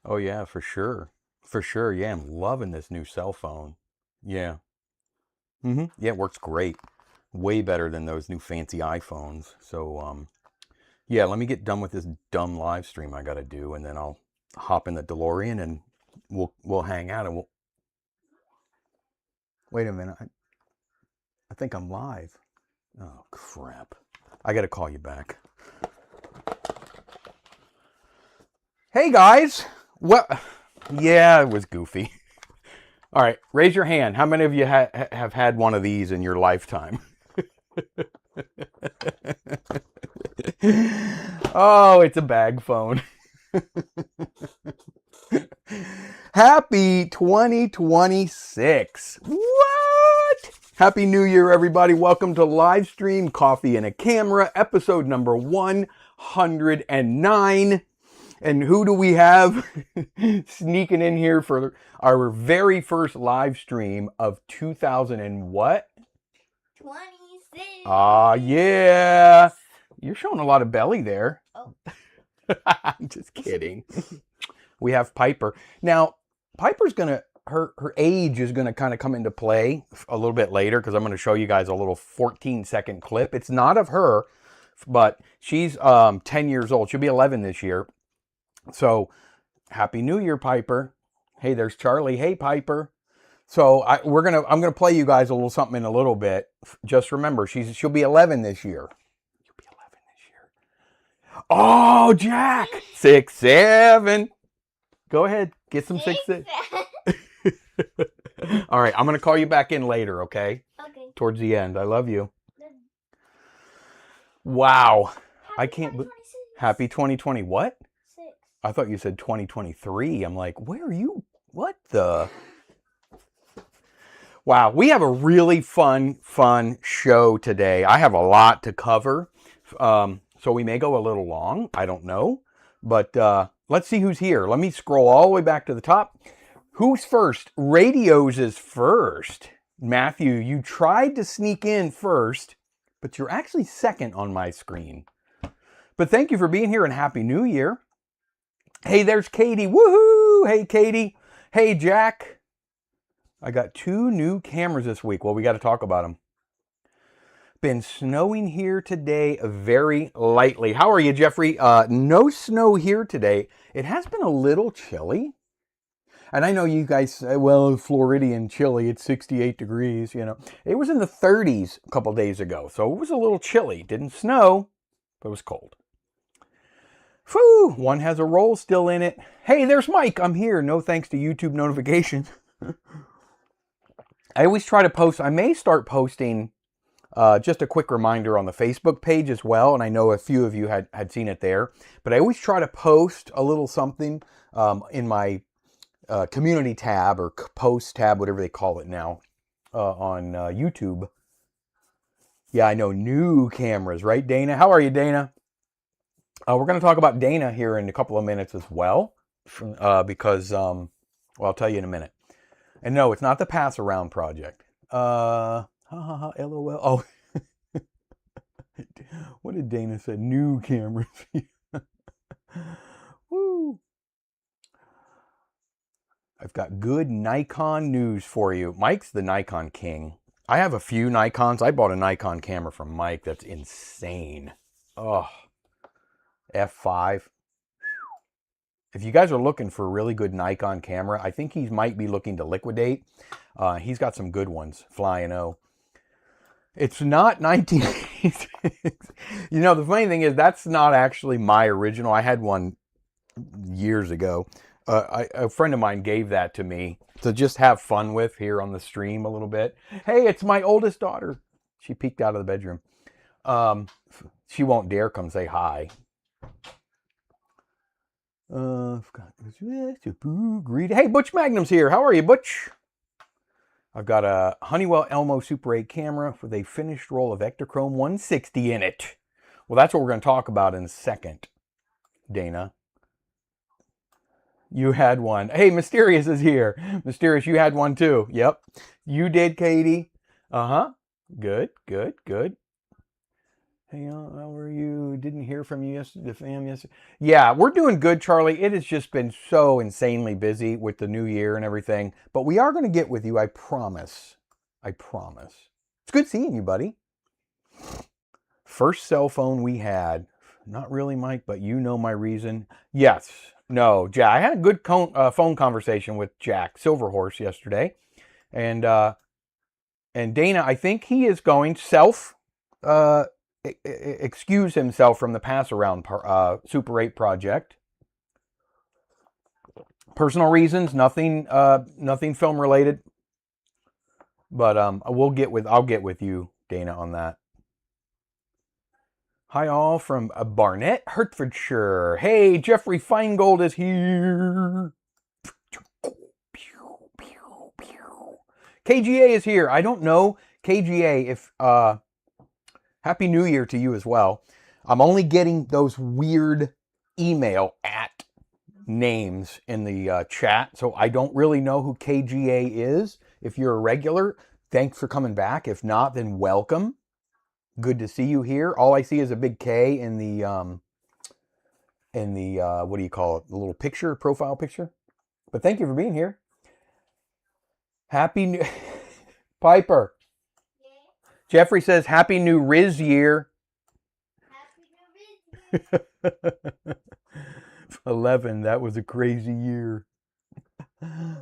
Oh yeah, for sure. For sure. Yeah, I'm loving this new cell phone. Yeah. Yeah, it works great. Way better than those new fancy iPhones. So, yeah, let me get done with this dumb live stream I got to do, and then I'll hop in the DeLorean and we'll hang out and we'll. Wait a minute. I think I'm live. Oh crap! I got to call you back. Hey guys. What? Yeah, it was goofy. All right, raise your hand. How many of you have had one of these in your lifetime? Oh, it's a bag phone. Happy 2026. What? Happy New Year, everybody. Welcome to Livestream Coffee and a Camera, episode number 109. And who do we have sneaking in here for our very first live stream of 2000 and what? 26. Ah, yeah. You're showing a lot of belly there. Oh. I'm just kidding. We have Piper. Now, Piper's going to, her age is going to kind of come into play a little bit later because I'm going to show you guys a little 14-second clip. It's not of her, but she's 10 years old. She'll be 11 this year. So, Happy New Year, Piper. Hey, there's Charlie. Hey, Piper. So I'm gonna play you guys a little something in a little bit. Just remember, she'll be 11 this year. You'll be 11 this year. Oh, Jack, 6, 7. Go ahead, get some 6, 7. All right, I'm gonna call you back in later, okay? Okay. Towards the end. I love you. Wow, I can't. Happy 2020. What? 6. I thought you said 2023. I'm like, where are you? What the? Wow, we have a really fun show today. I have a lot to cover, so we may go a little long. I don't know, but let's see who's here. Let me scroll all the way back to the top. Who's first? Radios is first. Matthew, you tried to sneak in first, but you're actually second on my screen. But thank you for being here and Happy New Year. Hey, there's Katie. Woohoo! Hey, Katie. Hey, Jack. I got 2 new cameras this week. Well, we got to talk about them. Been snowing here today very lightly. How are you, Jeffrey? No snow here today. It has been a little chilly. And I know you guys say, well, Floridian chilly, it's 68 degrees, you know. It was in the 30s a couple days ago, so it was a little chilly. Didn't snow, but it was cold. Whew, one has a roll still in it. Hey, there's Mike. I'm here. No thanks to YouTube notifications. I always try to post. I may start posting just a quick reminder on the Facebook page as well. And I know a few of you had seen it there. But I always try to post a little something in my community tab or post tab, whatever they call it now, on YouTube. Yeah, I know, new cameras, right, Dana? How are you, Dana? We're going to talk about Dana here in a couple of minutes as well, because, well, I'll tell you in a minute. And no, it's not the pass around project. LOL. Oh, what did Dana say? New cameras. Woo. I've got good Nikon news for you. Mike's the Nikon king. I have a few Nikons. I bought a Nikon camera from Mike that's insane. Oh, F5. If you guys are looking for a really good Nikon camera, I think he might be looking to liquidate. He's got some good ones, flying O. It's not 1986. You know, the funny thing is that's not actually my original. I had one years ago. A friend of mine gave that to me to just have fun with here on the stream a little bit. Hey, it's my oldest daughter. She peeked out of the bedroom. She won't dare come say hi. Hey, Butch Magnum's here. How are you, Butch? I've got a Honeywell Elmo Super 8 camera with a finished roll of Ektachrome 160 in it. Well, that's what we're going to talk about in a second, Dana. You had one. Hey, Mysterious is here. Mysterious, you had one too. Yep. You did, Katie. Uh-huh. Good, good, good. Hey, how are you? Didn't hear from you yesterday, the fam yesterday. Yeah, we're doing good, Charlie. It has just been so insanely busy with the new year and everything. But we are going to get with you, I promise. I promise. It's good seeing you, buddy. First cell phone we had. Not really, Mike, but you know my reason. Yes. No, Jack. I had a good phone conversation with Jack Silverhorse yesterday. And Dana, I think he is going excuse himself from the pass around Super 8 project. Personal reasons, nothing film related. But I'll get with you, Dana, on that. Hi all from Barnet, Hertfordshire. Hey, Jeffrey Feingold is here. KGA is here. I don't know, KGA, if Happy New Year to you as well. I'm only getting those weird email at names in the chat, so I don't really know who KGA is. If you're a regular, thanks for coming back. If not, then welcome. Good to see you here. All I see is a big K in the what do you call it? The little picture, profile picture. But thank you for being here. Happy New Piper. Jeffrey says, Happy New Riz year. Happy New Year. 11, that was a crazy year.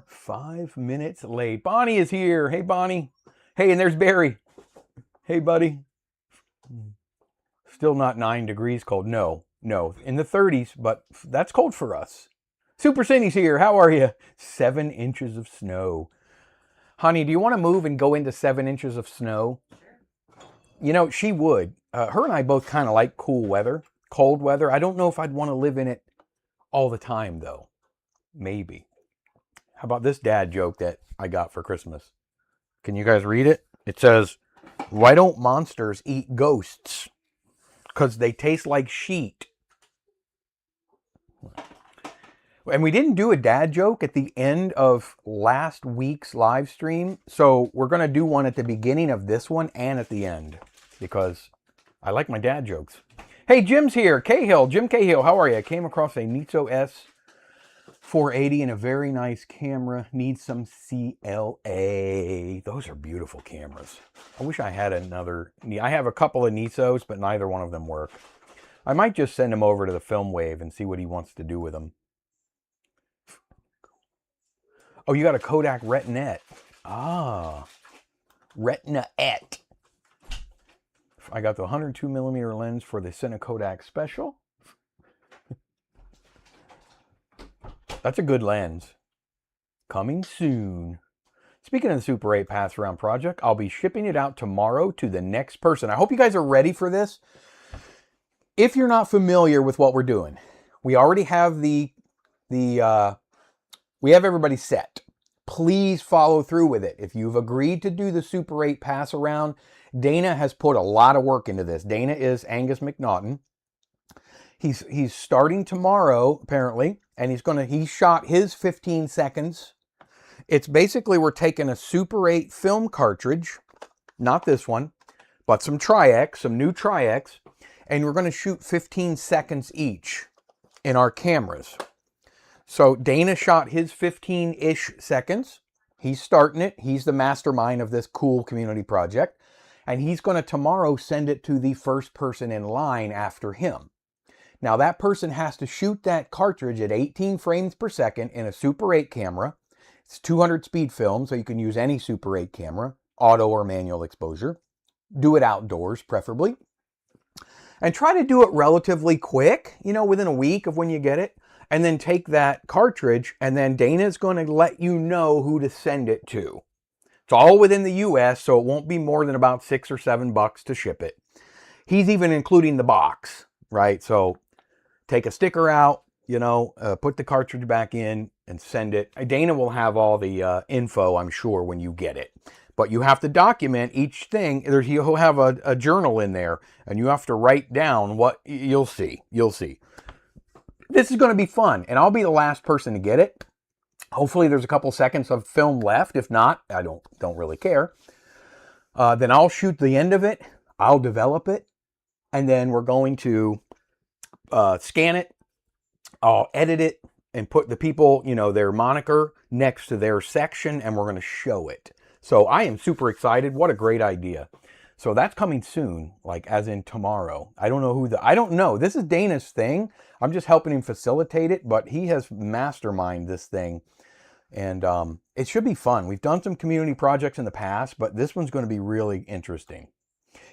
5 minutes late. Bonnie is here. Hey, Bonnie. Hey, and there's Barry. Hey, buddy. Still not 9 degrees cold. No, in the 30s, but that's cold for us. Super Cindy's here. How are you? 7 inches of snow. Honey, do you want to move and go into 7 inches of snow? You know, she would. Her and I both kind of like cool weather, cold weather. I don't know if I'd want to live in it all the time, though. Maybe. How about this dad joke that I got for Christmas? Can you guys read it? It says, why don't monsters eat ghosts? Because they taste like sheet. And we didn't do a dad joke at the end of last week's live stream. So we're going to do one at the beginning of this one and at the end. Because I like my dad jokes. Hey, Jim's here. Cahill. Jim Cahill, how are you? I came across a Nitso S480 and a very nice camera. Needs some CLA. Those are beautiful cameras. I wish I had another. I have a couple of Nitsos, but neither one of them work. I might just send them over to the Film Wave and see what he wants to do with them. Oh, you got a Kodak Retinette. Ah, Retinette. I got the 102mm lens for the Cine Kodak Special. That's a good lens. Coming soon. Speaking of the Super 8 Pass Around project, I'll be shipping it out tomorrow to the next person. I hope you guys are ready for this. If you're not familiar with what we're doing, we already have we have everybody set. Please follow through with it. If you've agreed to do the Super 8 pass around, Dana has put a lot of work into this. Dana is Angus McNaughton. He's starting tomorrow, apparently, and he shot his 15 seconds. It's basically we're taking a Super 8 film cartridge, not this one, but some Tri-X, some new Tri-X, and we're going to shoot 15 seconds each in our cameras. So Dana shot his 15-ish seconds. He's starting it. He's the mastermind of this cool community project. And he's going to tomorrow send it to the first person in line after him. Now that person has to shoot that cartridge at 18 frames per second in a Super 8 camera. It's 200 speed film, so you can use any Super 8 camera, auto or manual exposure. Do it outdoors, preferably. And try to do it relatively quick, within a week of when you get it. And then take that cartridge, and then Dana's going to let you know who to send it to. It's all within the US, so it won't be more than about $6 or $7 to ship it. He's even including the box, right? So take a sticker out, put the cartridge back in and send it. Dana will have all the info, I'm sure, when you get it. But you have to document each thing. He'll have a journal in there, and you have to write down what you'll see. You'll see. This is going to be fun, and I'll be the last person to get it. Hopefully there's a couple seconds of film left. If not, I don't really care. Then I'll shoot the end of it. I'll develop it. and then we're going to scan it. I'll edit it and put the people, their moniker next to their section, and we're going to show it. So I am super excited. What a great idea. So that's coming soon, like as in tomorrow. I don't know. This is Dana's thing. I'm just helping him facilitate it, but he has masterminded this thing. And it should be fun. We've done some community projects in the past, but this one's going to be really interesting.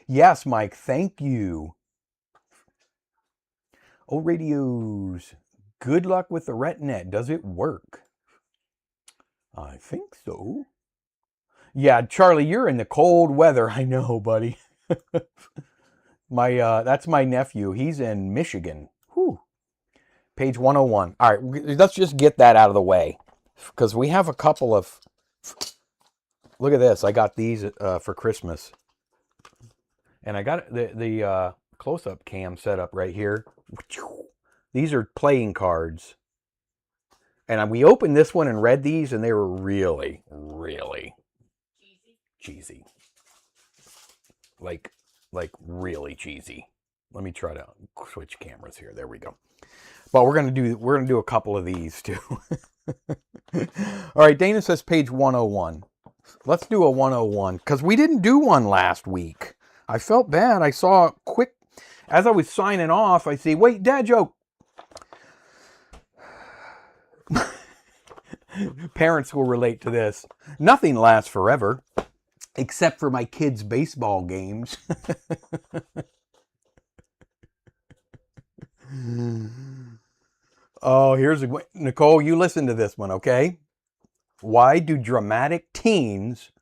Yes, Mike, thank you. Oh, radios. Good luck with the RetNet. Does it work? I think so. Yeah, Charlie, you're in the cold weather. I know, buddy. That's my nephew. He's in Michigan. Whew. Page 101. All right, let's just get that out of the way, because we have a couple of. Look at this. I got these for Christmas, and I got the close-up cam set up right here. These are playing cards. And we opened this one and read these, and they were really, really cheesy. Like really cheesy. Let me try to switch cameras here. There we go. But we're gonna do a couple of these too. All right, Dana says page 101. Let's do a 101, because we didn't do one last week. I felt bad. I saw quick as I was signing off. I see, wait, dad joke. Parents will relate to this. Nothing lasts forever, except for my kids' baseball games. Oh, Nicole, you listen to this one, okay? Why do dramatic teens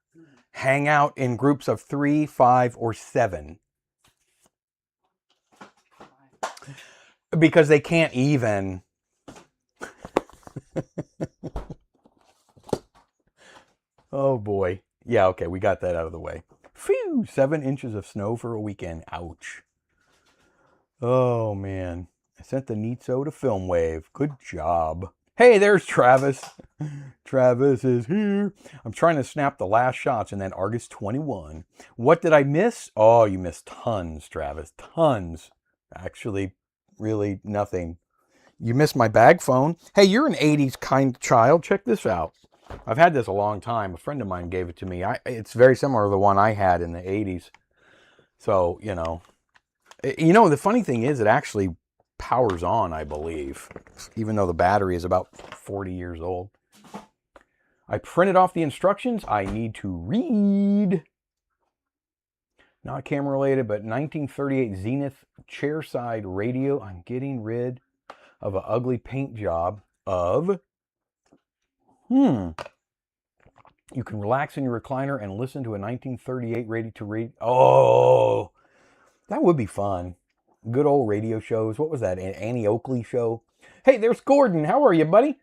hang out in groups of 3, 5, or 7? Because they can't even. Oh boy. Yeah, okay, we got that out of the way. Phew, 7 inches of snow for a weekend. Ouch. Oh man. I sent the Neatso to Filmwave. Good job. Hey, there's Travis. Travis is here. I'm trying to snap the last shots in that Argus 21. What did I miss? Oh, you missed tons, Travis. Tons. Actually, really nothing. You missed my bag phone. Hey, you're an 80s kind of child. Check this out. I've had this a long time. A friend of mine gave it to me. It's very similar to the one I had in the 80s. So, the funny thing is it actually powers on, I believe, even though the battery is about 40 years old. I printed off the instructions. I need to read. Not camera related, but 1938 Zenith chairside radio. I'm getting rid of an ugly paint job of. You can relax in your recliner and listen to a 1938 radio to read. Oh, that would be fun. Good old radio shows. What was that? An Annie Oakley show? Hey, there's Gordon. How are you, buddy?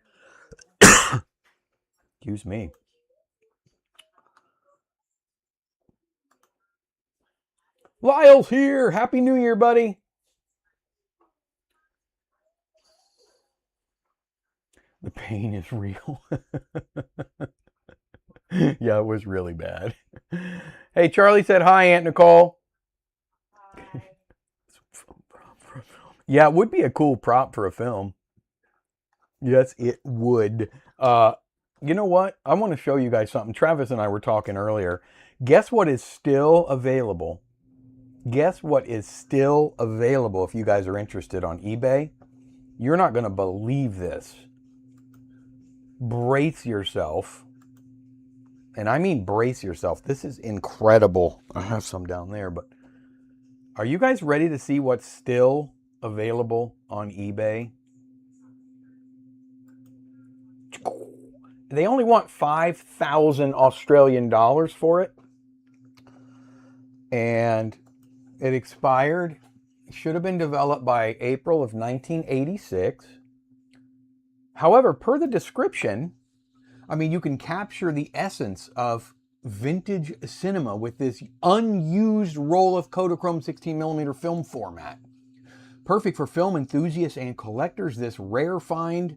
Excuse me. Lyle's here. Happy New Year, buddy. The pain is real. Yeah, it was really bad. Hey, Charlie said hi, Aunt Nicole. Hi. Yeah, it would be a cool prop for a film. Yes, it would. You know what? I want to show you guys something. Travis and I were talking earlier. Guess what is still available? Guess what is still available if you guys are interested on eBay? You're not going to believe this. Brace yourself. And I mean brace yourself. This is incredible. I have some down there, but are you guys ready to see what's still available on eBay? They only want 5,000 Australian dollars for it. And it expired. It should have been developed by April of 1986. However, per the description, I mean, you can capture the essence of vintage cinema with this unused roll of Kodachrome 16mm film format. Perfect for film enthusiasts and collectors, this rare find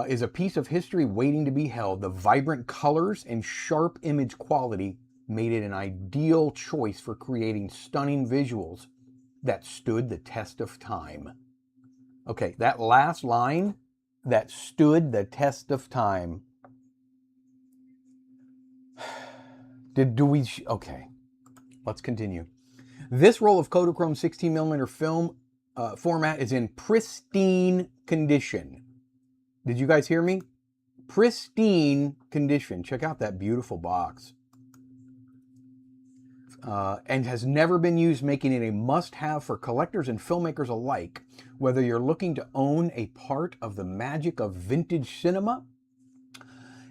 is a piece of history waiting to be held. The vibrant colors and sharp image quality made it an ideal choice for creating stunning visuals. that stood the test of time. Okay, that last line, that stood the test of time. Okay, let's continue. This roll of Kodachrome 16mm film format is in pristine condition. Did you guys hear me? Pristine condition. Check out that beautiful box. And has never been used, making it a must-have for collectors and filmmakers alike. Whether you're looking to own a part of the magic of vintage cinema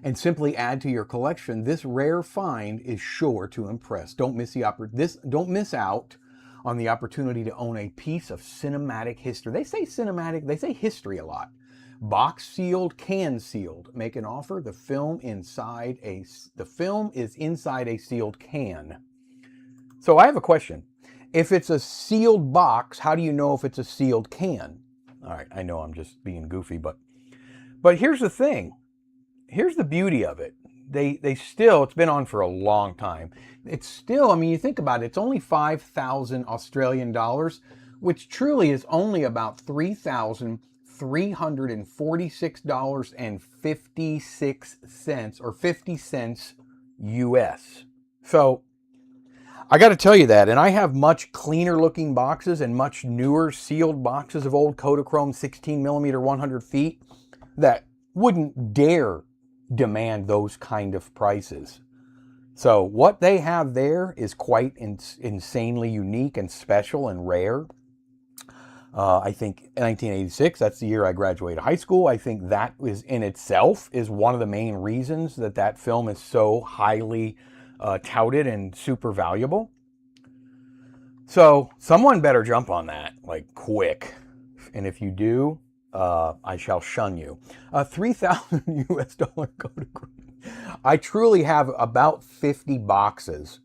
and simply add to your collection, this rare find is sure to impress. Don't miss out on the opportunity to own a piece of cinematic history. They say cinematic, they say history a lot. Box sealed, can sealed. Make an offer. The film is inside a sealed can. So I have a question. If it's a sealed box, how do you know if it's a sealed can? All right, I know I'm just being goofy, but here's the thing. Here's the beauty of it. They still, it's been on for a long time. It's still, I mean, you think about it, it's only 5,000 Australian dollars, which truly is only about $3,346.56 or 50 cents US. So I got to tell you that, and I have much cleaner looking boxes and much newer sealed boxes of old Kodachrome 16mm 100 feet that wouldn't dare demand those kind of prices. So what they have there is quite insanely unique and special and rare. I think 1986, that's the year I graduated high school. I think that is in itself is one of the main reasons that film is so highly touted and super valuable. So someone better jump on that, like quick. And if you do, I shall shun you. $3,000 US Kodachrome. I truly have about 50 boxes,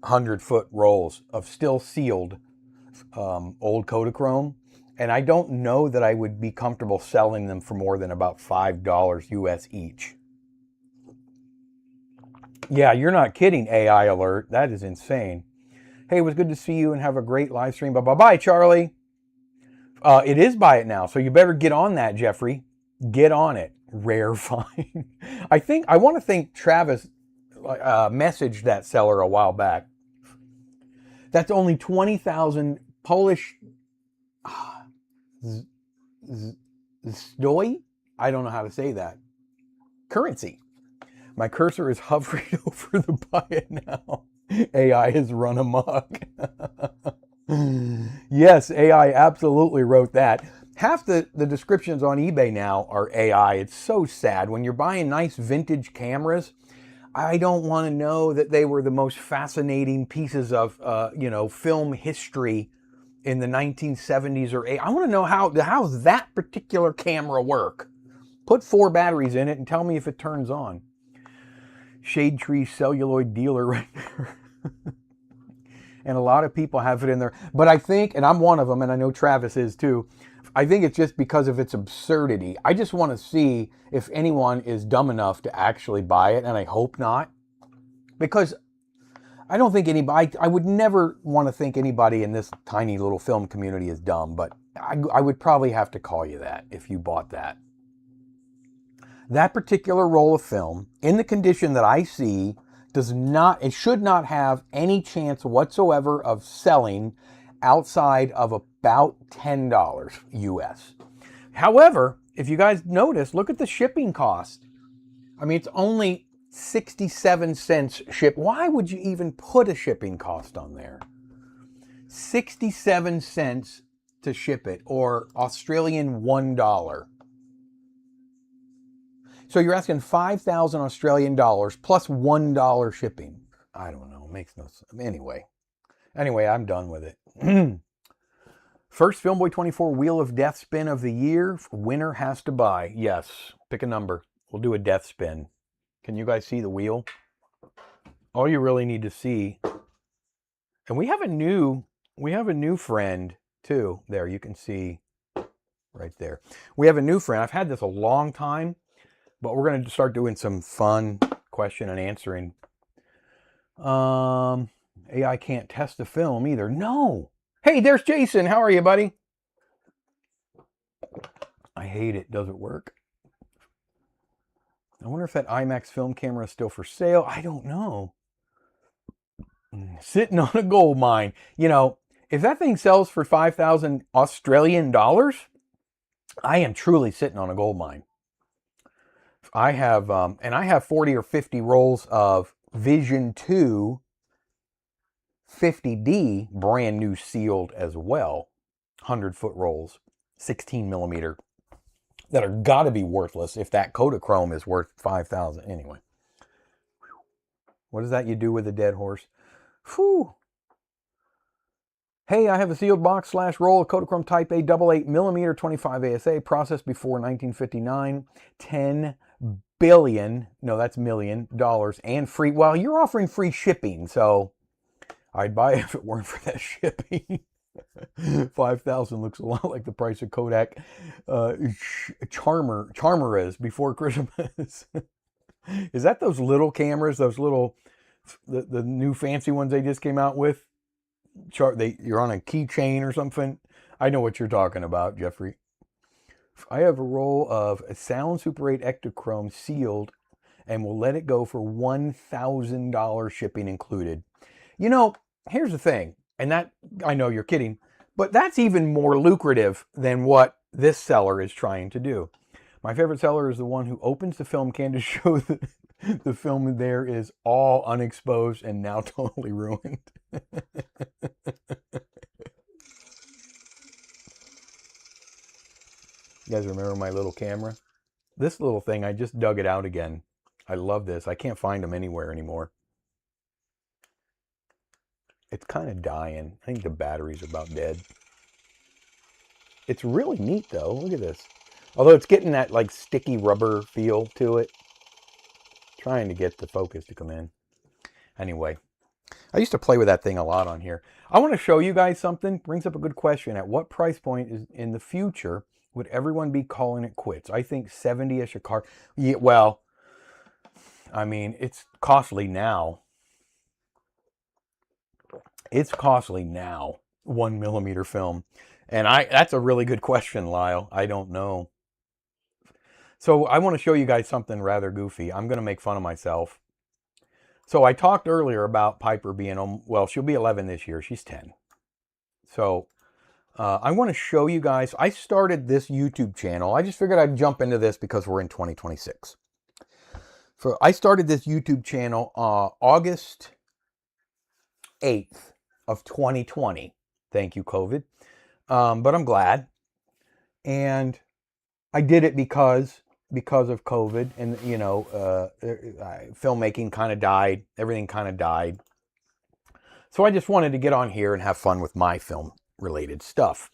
100-foot rolls of still sealed old Kodachrome. And I don't know that I would be comfortable selling them for more than about $5 US each. Yeah, you're not kidding, AI alert. That is insane. Hey, it was good to see you and have a great live stream. Bye-bye, Charlie. It is buy it now, so you better get on that, Jeffrey. Get on it. Rare find. I want to think Travis messaged that seller a while back. That's only 20,000 Polish zdoi? I don't know how to say that. Currency. My cursor is hovering over the buy it now. AI has run amok. Yes, AI absolutely wrote that. Half the descriptions on eBay now are AI. It's so sad. When you're buying nice vintage cameras, I don't want to know that they were the most fascinating pieces of film history in the 1970s or 80s. I want to know how's that particular camera work. Put 4 batteries in it and tell me if it turns on. Shade Tree celluloid dealer right there. And a lot of people have it in there. But I think, and I'm one of them, and I know Travis is too, I think it's just because of its absurdity. I just want to see if anyone is dumb enough to actually buy it, and I hope not. Because I don't think anybody, I would never want to think anybody in this tiny little film community is dumb, but I would probably have to call you that if you bought that. That particular roll of film, in the condition that I see, it should not have any chance whatsoever of selling outside of about $10 US. However, if you guys notice, look at the shipping cost. I mean, it's only 67 cents ship. Why would you even put a shipping cost on there? 67 cents to ship it, or Australian $1. So you're asking 5,000 Australian dollars plus $1 shipping. I don't know. Makes no sense. Anyway, I'm done with it. First Filmboy24 Wheel of Death spin of the year. Winner has to buy. Yes. Pick a number. We'll do a death spin. Can you guys see the wheel? All you really need to see. And we have a new friend too. There, you can see right there. We have a new friend. I've had this a long time. But we're going to start doing some fun question and answering. AI can't test the film either. No, Hey, there's Jason. How are you, buddy? I hate it. Does it work? I wonder if that IMAX film camera is still for sale. I don't know. Sitting on a gold mine. You know, if that thing sells for 5,000 Australian dollars, I am truly sitting on a gold mine. I have, and I have 40 or 50 rolls of Vision 2 50D, brand new sealed as well. 100-foot rolls, 16 millimeter, that are got to be worthless if that Kodachrome is worth 5,000. Anyway, what is that you do with a dead horse? Whew. Hey, I have a sealed box / roll of Kodachrome Type A 88 millimeter 25 ASA, processed before 1959, 10 billion, no, that's million dollars, and free. Well, you're offering free shipping, so I'd buy it if it weren't for that shipping. 5,000 looks a lot like the price of Kodak Charmeras before Christmas. Is that those little cameras, those little, the new fancy ones they just came out with? You're on a keychain or something. I know what you're talking about, Jeffrey. I have a roll of Sound Super 8 Ektachrome sealed and will let it go for $1,000 shipping included. You know, here's the thing, and that, I know you're kidding, but that's even more lucrative than what this seller is trying to do. My favorite seller is the one who opens the film can to show that the film there is all unexposed and now totally ruined. You guys remember my little camera? This little thing, I just dug it out again. I love this. I can't find them anywhere anymore. It's kind of dying. I think the battery's about dead. It's really neat though. Look at this. Although it's getting that like sticky rubber feel to it. Trying to get the focus to come in. Anyway, I used to play with that thing a lot on here. I want to show you guys something. Brings up a good question. At what price point is in the future would everyone be calling it quits? I think 70-ish a car. Yeah, well, I mean, it's costly now. It's costly now, 1 millimeter film. And that's a really good question, Lyle. I don't know. So I want to show you guys something rather goofy. I'm going to make fun of myself. So I talked earlier about Piper being, well, she'll be 11 this year. She's 10. So I want to show you guys, I started this YouTube channel. I just figured I'd jump into this because we're in 2026. So I started this YouTube channel August 8th of 2020. Thank you, COVID. But I'm glad. And I did it because of COVID, and you know, filmmaking kind of died. Everything kind of died. So I just wanted to get on here and have fun with my film related stuff.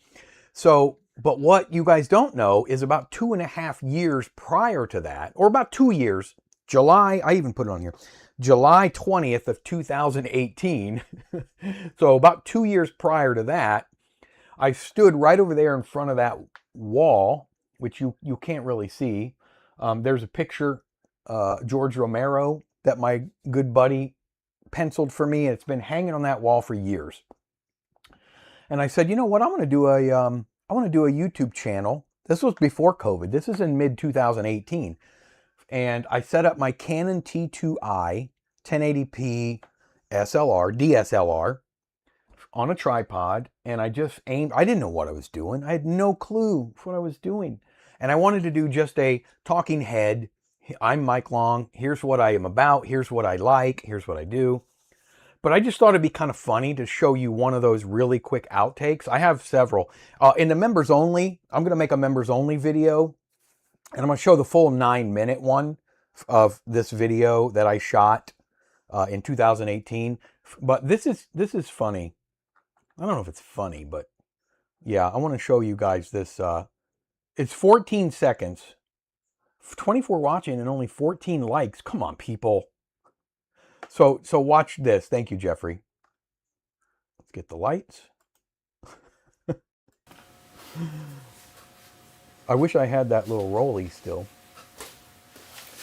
So, but what you guys don't know is about 2.5 years prior to that, or about 2 years, July, I even put it on here, July 20th of 2018. So about 2 years prior to that, I stood right over there in front of that wall, which you can't really see. There's a picture, George Romero, that my good buddy penciled for me, and it's been hanging on that wall for years. And I said, you know what, I want to do a YouTube channel. This was before COVID. This is in mid 2018. And I set up my Canon T2i 1080p DSLR on a tripod, and I just aimed. I didn't know what I was doing. I had no clue what I was doing. And I wanted to do just a talking head. I'm Mike Long. Here's what I am about. Here's what I like. Here's what I do. But I just thought it'd be kind of funny to show you one of those really quick outtakes. I have several. In the members only, I'm going to make a members only video. And I'm going to show the full 9-minute one of this video that I shot in 2018. But this is funny. I don't know if it's funny, but yeah, I want to show you guys this. It's 14 seconds, 24 watching and only 14 likes. Come on, people. So watch this. Thank you, Jeffrey. Let's get the lights. I wish I had that little rollie still.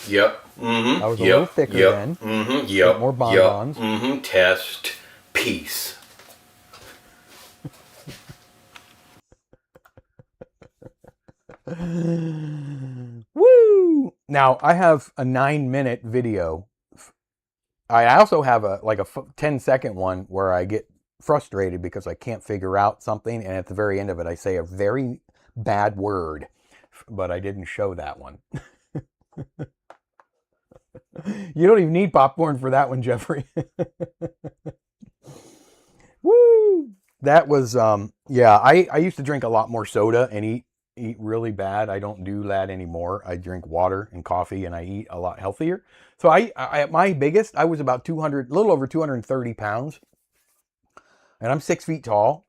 Yep. Mm-hmm. I was a little thicker then. Mm-hmm. Yep. More bonbons. Yep. Mm-hmm. Test. Peace. Woo! Now, I have a 9-minute video. I also have a 10-second one where I get frustrated because I can't figure out something, and at the very end of it, I say a very bad word, but I didn't show that one. You don't even need popcorn for that one, Jeffrey. Woo! That was, yeah, I used to drink a lot more soda and eat really bad. I don't do that anymore. I drink water and coffee, and I eat a lot healthier. So I at my biggest, I was about 200, a little over 230 pounds, and I'm 6 feet tall.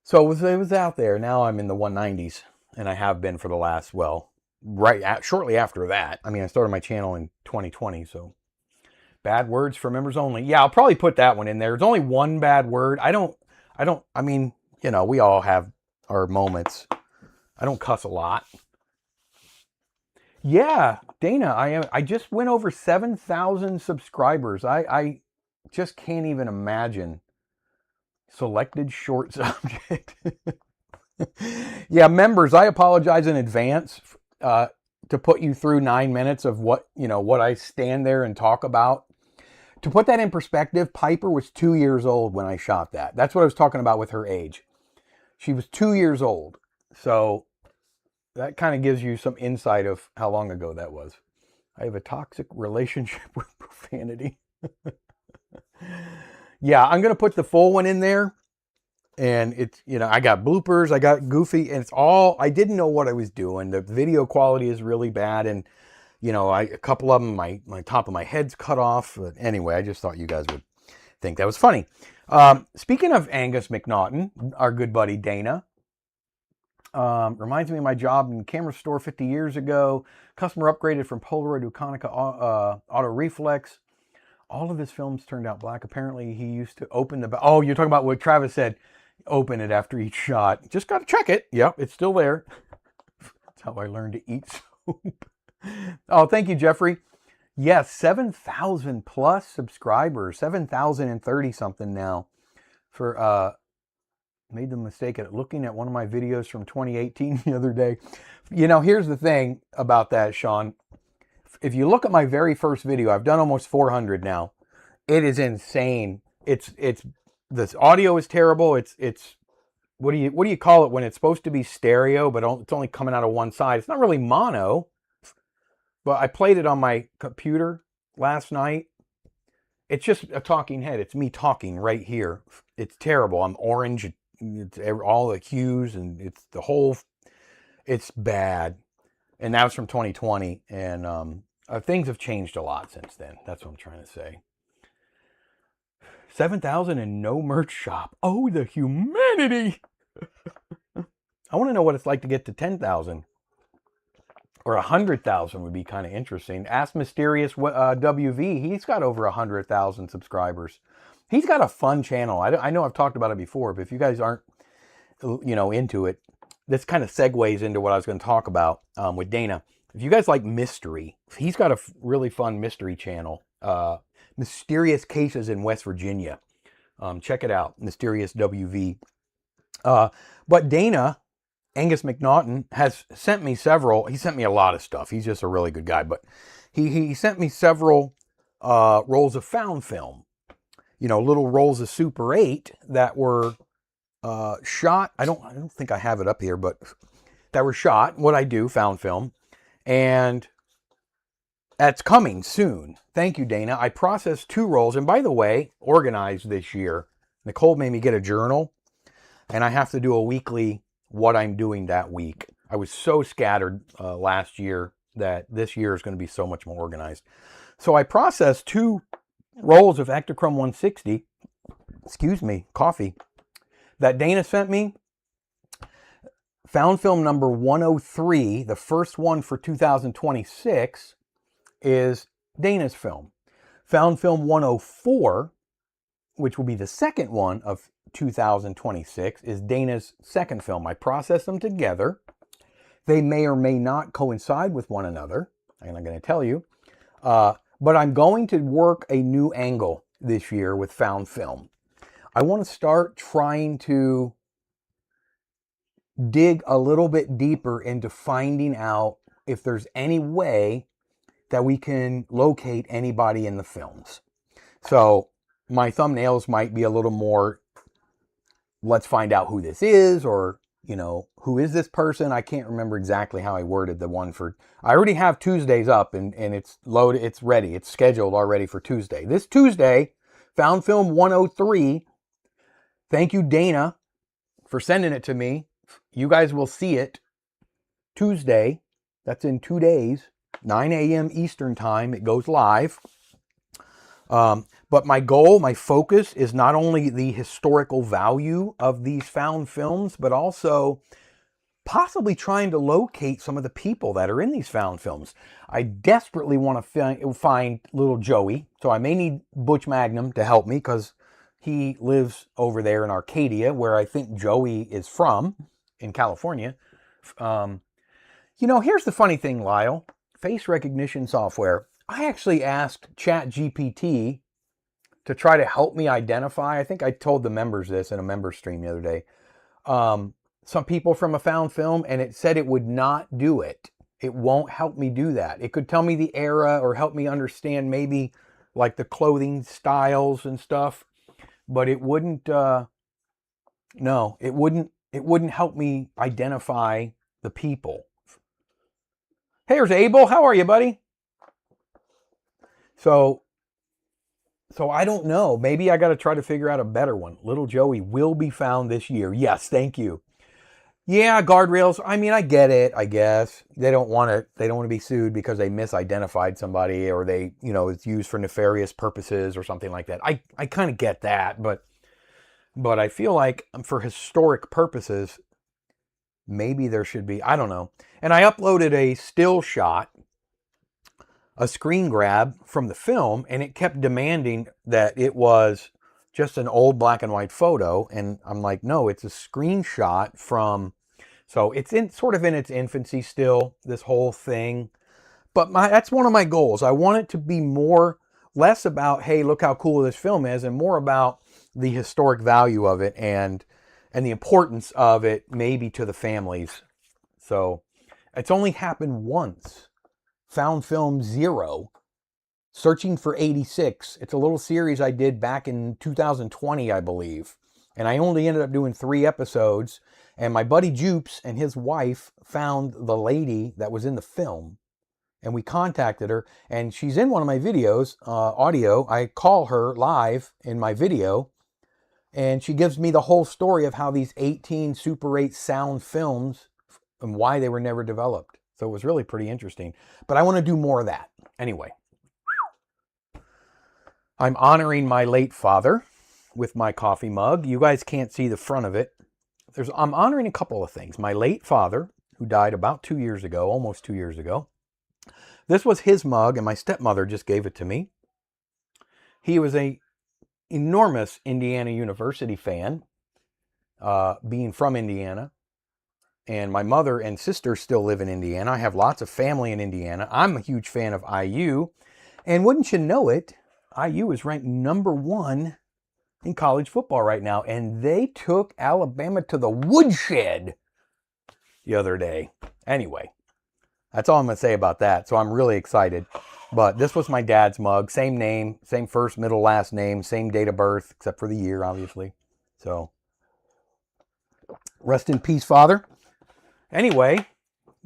So it was out there. Now I'm in the 190s, and I have been for the last, well, shortly after that. I mean, I started my channel in 2020, so bad words for members only. Yeah, I'll probably put that one in there. There's only one bad word. I mean, you know, we all have our moments. I don't cuss a lot. Yeah, Dana, I just went over 7,000 subscribers. I just can't even imagine. Selected short subject. Yeah, members, I apologize in advance to put you through 9 minutes of what I stand there and talk about. To put that in perspective, Piper was 2 years old when I shot that. That's what I was talking about with her age. She was 2 years old. So that kind of gives you some insight of how long ago that was. I have a toxic relationship with profanity. Yeah, I'm going to put the full one in there. And it's, I got bloopers, I got goofy, and it's all, I didn't know what I was doing. The video quality is really bad. And, a couple of them, my top of my head's cut off. But anyway, I just thought you guys would think that was funny. Speaking of Angus McNaughton, our good buddy Dana, reminds me of my job in the camera store 50 years ago. Customer upgraded from Polaroid to Konica auto reflex. All of his films turned out black. Apparently, he used to open the... Oh, you're talking about what Travis said. Open it after each shot. Just got to check it. Yep, it's still there. That's how I learned to eat soap. Oh, thank you, Jeffrey. Yes, 7,000 plus subscribers. 7,030 something now. For made the mistake of looking at one of my videos from 2018 the other day. Here's the thing about that, Sean. If you look at my very first video, I've done almost 400 now. It is insane. This audio is terrible. It's what do you call it when it's supposed to be stereo, but it's only coming out of one side? It's not really mono. But I played it on my computer last night. It's just a talking head. It's me talking right here. It's terrible. I'm orange. It's all the hues, and it's bad. And that was from 2020, and things have changed a lot since then. That's what I'm trying to say. 7,000 and no merch shop. Oh, the humanity! I want to know what it's like to get to 10,000. Or 100,000 would be kind of interesting. Ask Mysterious WV. He's got over 100,000 subscribers. He's got a fun channel. I know I've talked about it before, but if you guys aren't, into it, this kind of segues into what I was going to talk about with Dana. If you guys like mystery, he's got a really fun mystery channel. Mysterious Cases in West Virginia. Check it out. Mysterious WV. But Dana... Angus McNaughton has sent me several. He sent me a lot of stuff. He's just a really good guy. But he sent me several rolls of found film. Little rolls of Super 8 that were shot. I don't think I have it up here, but that were shot. What I do, found film. And that's coming soon. Thank you, Dana. I processed 2 rolls. And by the way, organized this year. Nicole made me get a journal. And I have to do a weekly... what I'm doing that week. I was so scattered last year that this year is going to be so much more organized. So I processed 2 rolls of Ektachrome 160, coffee, that Dana sent me. Found film number 103, the first one for 2026, is Dana's film. Found film 104, which will be the second one of 2026, is Dana's second film. I process them together. They may or may not coincide with one another. I'm not going to tell you. But I'm going to work a new angle this year with found film. I want to start trying to dig a little bit deeper into finding out if there's any way that we can locate anybody in the films. So my thumbnails might be a little more, let's find out who this is, or, you know, who is this person? I can't remember exactly how I worded the one for, I already have Tuesdays up and it's loaded, it's ready, it's scheduled already for Tuesday. This Tuesday, Found Film 103, thank you, Dana, for sending it to me. You guys will see it Tuesday. That's in 2 days, 9 a.m. Eastern time. It goes live. But my goal, my focus is not only the historical value of these found films, but also possibly trying to locate some of the people that are in these found films. I desperately want to find little Joey, so I may need Butch Magnum to help me because he lives over there in Arcadia, where I think Joey is from, in California. You know, here's the funny thing, Lyle. Face recognition software. I actually asked ChatGPT to try to help me identify. I think I told the members this in a member stream the other day. Some people from a found film, and it said it would not do it. It won't help me do that. It could tell me the era or help me understand maybe like the clothing styles and stuff, but it wouldn't, no, it wouldn't help me identify the people. Hey, there's Abel. How are you, buddy? So I don't know. Maybe I got to try to figure out a better one. Little Joey will be found this year. Yes, thank you. Yeah, guardrails. I mean, I get it, I guess. They don't want to be sued because they misidentified somebody, or they, you know, it's used for nefarious purposes or something like that. I kind of get that, but I feel like for historic purposes, maybe there should be, I don't know. And I uploaded a still shot, a screen grab from the film, and it kept demanding that it was just an old black and white photo. And I'm like, no, it's a screenshot from, so it's sort of in its infancy still, this whole thing. But that's one of my goals. I want it to be less about, hey, look how cool this film is, and more about the historic value of it and the importance of it maybe to the families. So it's only happened once. Found Film 0, Searching for 86. It's a little series I did back in 2020, I believe. And I only ended up doing 3 episodes. And my buddy Jupes and his wife found the lady that was in the film. And we contacted her. And she's in one of my videos, audio. I call her live in my video. And she gives me the whole story of how these 18 Super 8 sound films and why they were never developed. So it was really pretty interesting. But I want to do more of that. Anyway. I'm honoring my late father with my coffee mug. You guys can't see the front of it. I'm honoring a couple of things. My late father, who died about 2 years ago, almost 2 years ago. This was his mug, and my stepmother just gave it to me. He was an enormous Indiana University fan, being from Indiana. And my mother and sister still live in Indiana. I have lots of family in Indiana. I'm a huge fan of IU. And wouldn't you know it, IU is ranked #1 in college football right now. And they took Alabama to the woodshed the other day. Anyway, that's all I'm going to say about that. So I'm really excited. But this was my dad's mug. Same name, same first, middle, last name, same date of birth, except for the year, obviously. So rest in peace, Father. Anyway,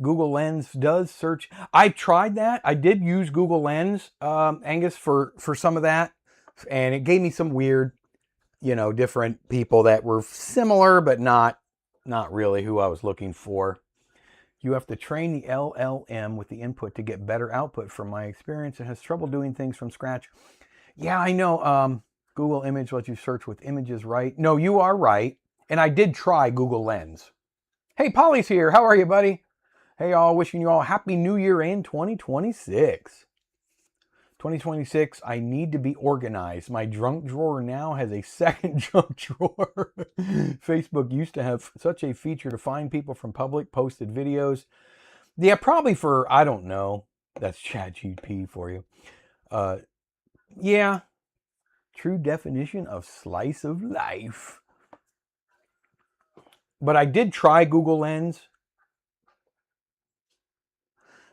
Google Lens does search. I tried that. I did use Google Lens, Angus, for some of that. And it gave me some weird, different people that were similar, but not really who I was looking for. You have to train the LLM with the input to get better output. From my experience, it has trouble doing things from scratch. Yeah, I know. Google Image lets you search with images, right? No, you are right. And I did try Google Lens. Hey, Polly's here. How are you, buddy? Hey, all. Wishing you all Happy New Year in 2026. 2026, I need to be organized. My junk drawer now has a second junk drawer. Facebook used to have such a feature to find people from public posted videos. Yeah, probably for, I don't know. That's ChatGPT for you. Yeah. True definition of slice of life. but I did try Google Lens.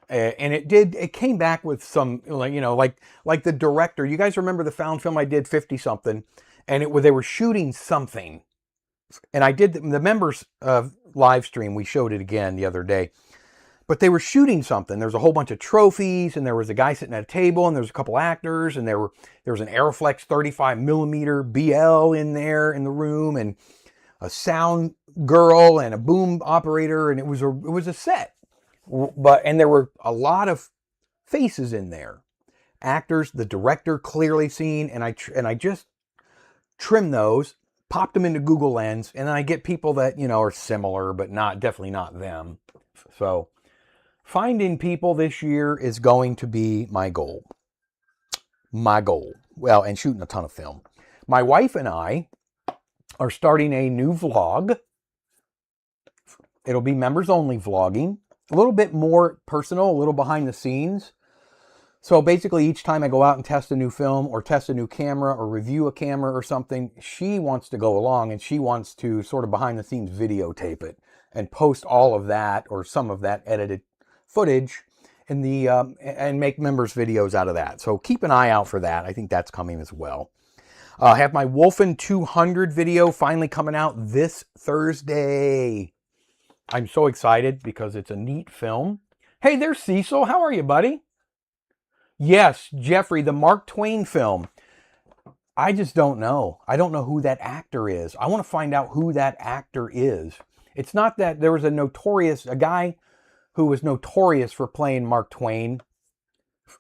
And it came back with some, like the director. You guys remember the found film I did, 50 something, and they were shooting something. And I did the members live stream. We showed it again the other day, but they were shooting something. There's a whole bunch of trophies, and there was a guy sitting at a table, and there's a couple actors, and there was an Aeroflex 35 millimeter BL in there in the room, and a sound girl and a boom operator, and it was a set. And there were a lot of faces in there, actors, the director clearly seen, and I just trimmed those, popped them into Google Lens, and then I get people that are similar, but definitely not them. So finding people this year is going to be my goal. Well, and shooting a ton of film. My wife and I are starting a new vlog. It'll be members only vlogging. A little bit more personal, a little behind the scenes. So basically each time I go out and test a new film or test a new camera or review a camera or something, she wants to go along and she wants to sort of behind the scenes videotape it and post all of that or some of that edited footage in the and make members videos out of that. So keep an eye out for that. I think that's coming as well. I have my Wolfen 200 video finally coming out this Thursday. I'm so excited because it's a neat film. Hey, there's Cecil. How are you, buddy? Yes, Jeffrey, the Mark Twain film. I just don't know. I don't know who that actor is. I want to find out who that actor is. It's not that there was a guy who was notorious for playing Mark Twain.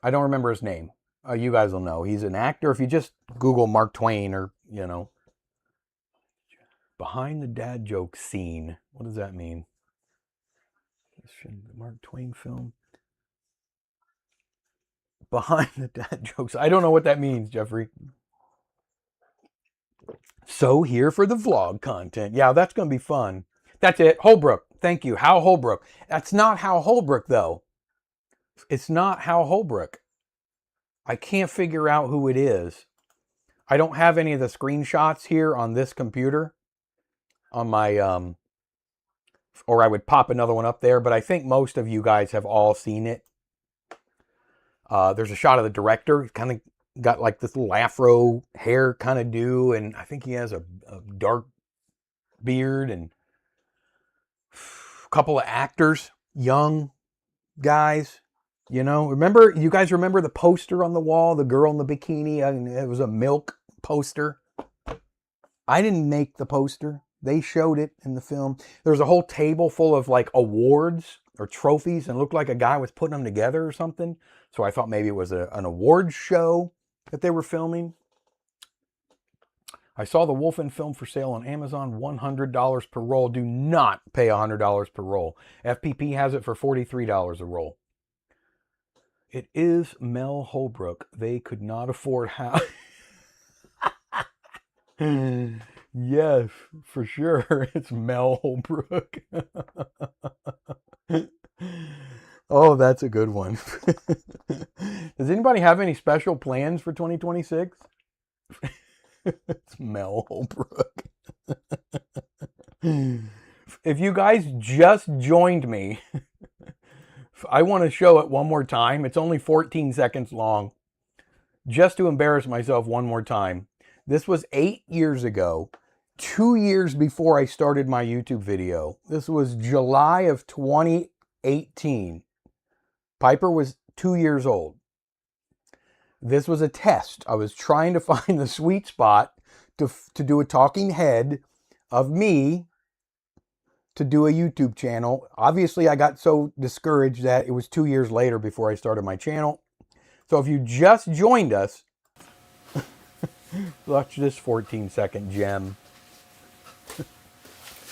I don't remember his name. You guys will know. He's an actor. If you just Google Mark Twain or, behind the dad joke scene. What does that mean? Mark Twain film. Behind the dad jokes. I don't know what that means, Jeffrey. So here for the vlog content. Yeah, that's going to be fun. That's it. Holbrook. Thank you. Hal Holbrook. That's not Hal Holbrook, though. It's not Hal Holbrook. I can't figure out who it is. I don't have any of the screenshots here on this computer. On my, or I would pop another one up there, but I think most of you guys have all seen it. There's a shot of the director. He's kind of got like this little afro hair kind of do, and I think he has a dark beard, and a couple of actors, young guys. You guys remember the poster on the wall, the girl in the bikini? It was a milk poster. I didn't make the poster. They showed it in the film. There's a whole table full of like awards or trophies, and it looked like a guy was putting them together or something. So I thought maybe it was an awards show that they were filming. I saw the Wolfen film for sale on Amazon, $100 per roll. Do not pay $100 per roll. FPP has it for $43 a roll. It is Mel Holbrook. They could not afford how. Yes, for sure. It's Mel Holbrook. Oh, that's a good one. Does anybody have any special plans for 2026? It's Mel Holbrook. If you guys just joined me, I want to show it one more time. It's only 14 seconds long. Just to embarrass myself one more time. This was 8 years ago, 2 years before I started my YouTube video. This was July of 2018. Piper was 2 years old. This was a test. I was trying to find the sweet spot to do a talking head of me to do a YouTube channel. Obviously, I got so discouraged that it was 2 years later before I started my channel. So if you just joined us, watch this 14-second gem.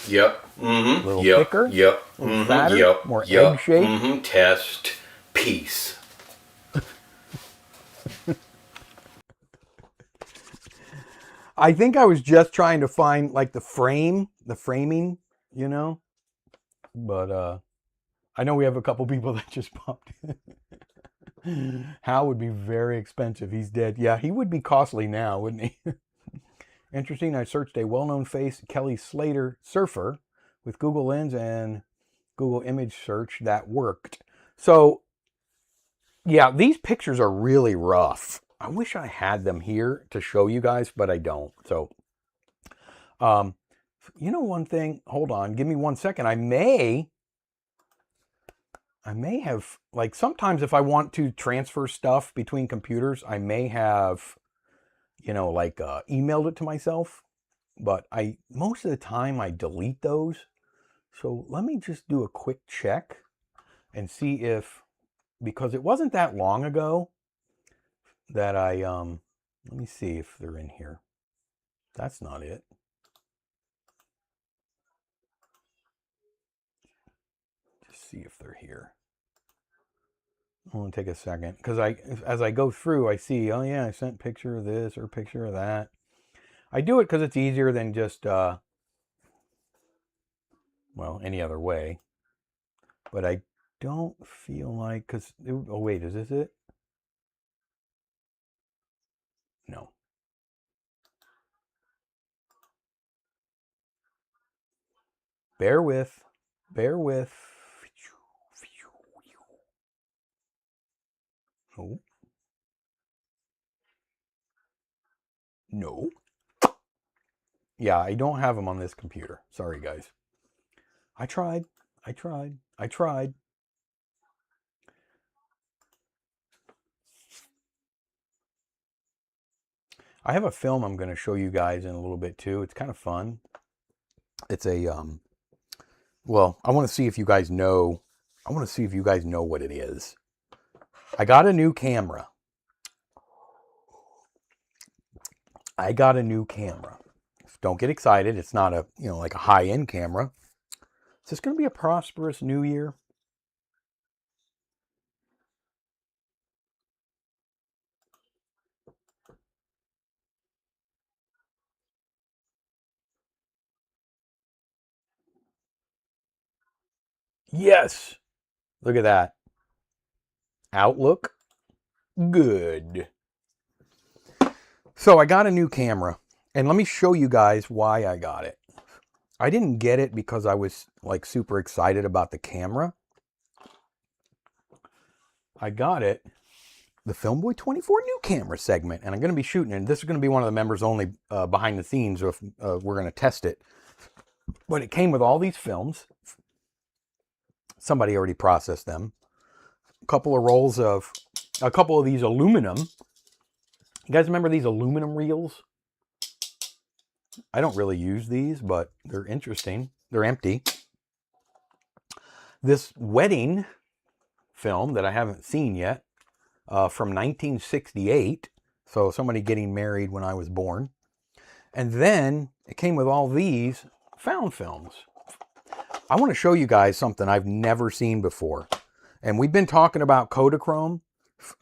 Yep. Mm-hmm. A little yep. thicker. Yep. A little Mm-hmm. fatter. Yep. More yep. egg-shaped. Mm-hmm. Test. Peace. I think I was just trying to find like the framing, But I know we have a couple people that just popped in. Hal would be very expensive. He's dead. Yeah, he would be costly now, wouldn't he? Interesting. I searched a well-known face, Kelly Slater, surfer, with Google Lens and Google Image Search that worked. So yeah, these pictures are really rough. I wish I had them here to show you guys, but I don't. So, you know, one thing, hold on, give me 1 second. I may have, like, sometimes if I want to transfer stuff between computers, I may have, you know, like, emailed it to myself, but most of the time I delete those. So let me just do a quick check and see if, because it wasn't that long ago that let me see if they're in here. That's not it. Just see if they're here. I want to take a second because as I go through, I see, oh yeah, I sent picture of this or picture of that. I do it because it's easier than just, well, any other way. But I don't feel like, because, oh wait, is this it? No. Bear with. No. No. Yeah, I don't have them on this computer. Sorry, guys. I tried. I have a film I'm going to show you guys in a little bit too. It's kind of fun. It's a, well, I want to see if you guys know what it is. I got a new camera. Don't get excited. It's not a, you know, like a high-end camera. Is this going to be a prosperous new year? Yes. Look at that. Outlook. Good. So I got a new camera, and let me show you guys why I got it. I didn't get it because I was like super excited about the camera. I got it, the Filmboy24 new camera segment, and I'm going to be shooting, and this is going to be one of the members only behind the scenes if we're going to test it. But it came with all these films. Somebody already processed them. A couple of these aluminum. You guys remember these aluminum reels? I don't really use these, but they're interesting. They're empty. This wedding film that I haven't seen yet, from 1968. So somebody getting married when I was born. And then it came with all these found films. I want to show you guys something I've never seen before. And we've been talking about Kodachrome.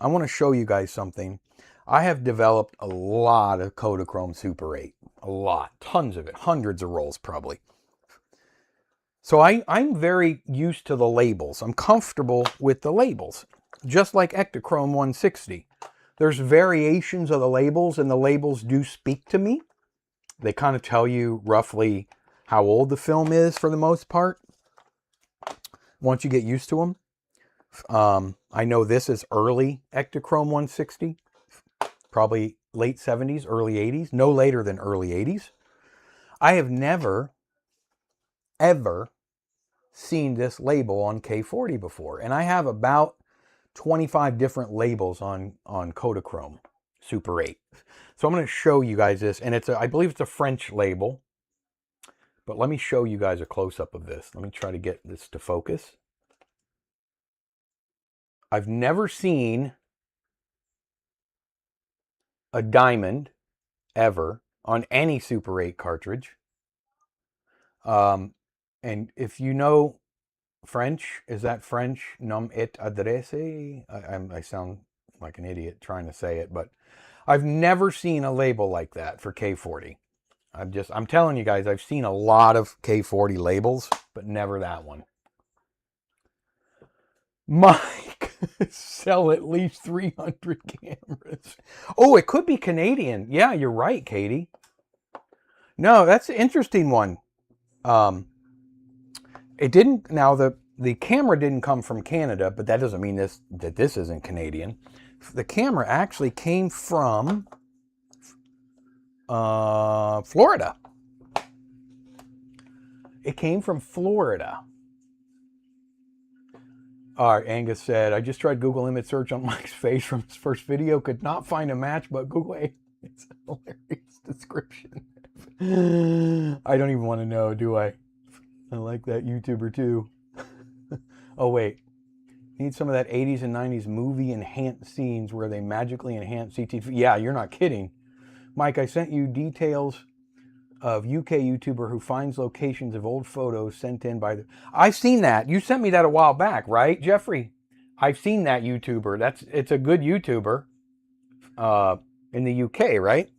I want to show you guys something. I have developed a lot of Kodachrome Super 8. A lot. Tons of it. Hundreds of rolls probably. So I'm very used to the labels. I'm comfortable with the labels. Just like Ektachrome 160. There's variations of the labels, and the labels do speak to me. They kind of tell you roughly how old the film is for the most part, once you get used to them. I know this is early Ektachrome 160, probably late 70s, early 80s, no later than early 80s. I have never, ever seen this label on K40 before, and I have about 25 different labels on Kodachrome Super 8. So I'm going to show you guys this, and I believe it's a French label. But let me show you guys a close-up of this. Let me try to get this to focus. I've never seen a diamond ever on any Super 8 cartridge. And if you know French, is that French? Nom et adresse? I sound like an idiot trying to say it, but I've never seen a label like that for K40. I'm telling you guys, I've seen a lot of K40 labels, but never that one. Mike, sell at least 300 cameras. Oh, it could be Canadian. Yeah, you're right, Katie. No, that's an interesting one. It didn't. Now the camera didn't come from Canada, but that doesn't mean that this isn't Canadian. The camera actually came from Florida. It came from Florida. All right, Angus said, I just tried Google image search on Mike's face from his first video. Could not find a match, but Google it's a hilarious description. I don't even want to know, do I? I like that YouTuber too. Oh, wait. Need some of that 80s and 90s movie enhanced scenes where they magically enhance CTV. Yeah, you're not kidding. Mike, I sent you details of UK YouTuber who finds locations of old photos sent in by the... I've seen that. You sent me that a while back, right, Jeffrey? I've seen that YouTuber. It's a good YouTuber in the UK, right?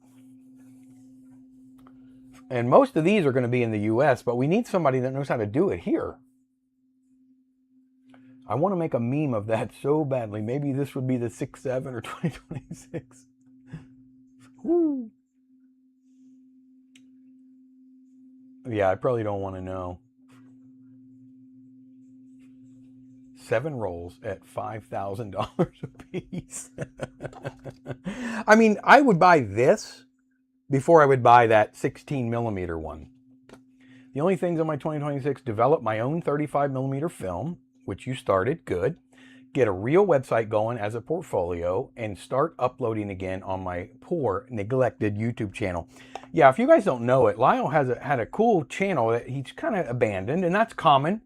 And most of these are going to be in the US, but we need somebody that knows how to do it here. I want to make a meme of that so badly. Maybe this would be the 6-7 or 2026. Woo. Yeah, I probably don't want to know. 7 rolls at $5,000 a piece. I mean, I would buy this before I would buy that 16 millimeter one. The only things on my 2026, develop my own 35 millimeter film, which you started, good. Get a real website going as a portfolio and start uploading again on my poor, neglected YouTube channel. Yeah, if you guys don't know it, Lyle had a cool channel that he's kind of abandoned, and that's common,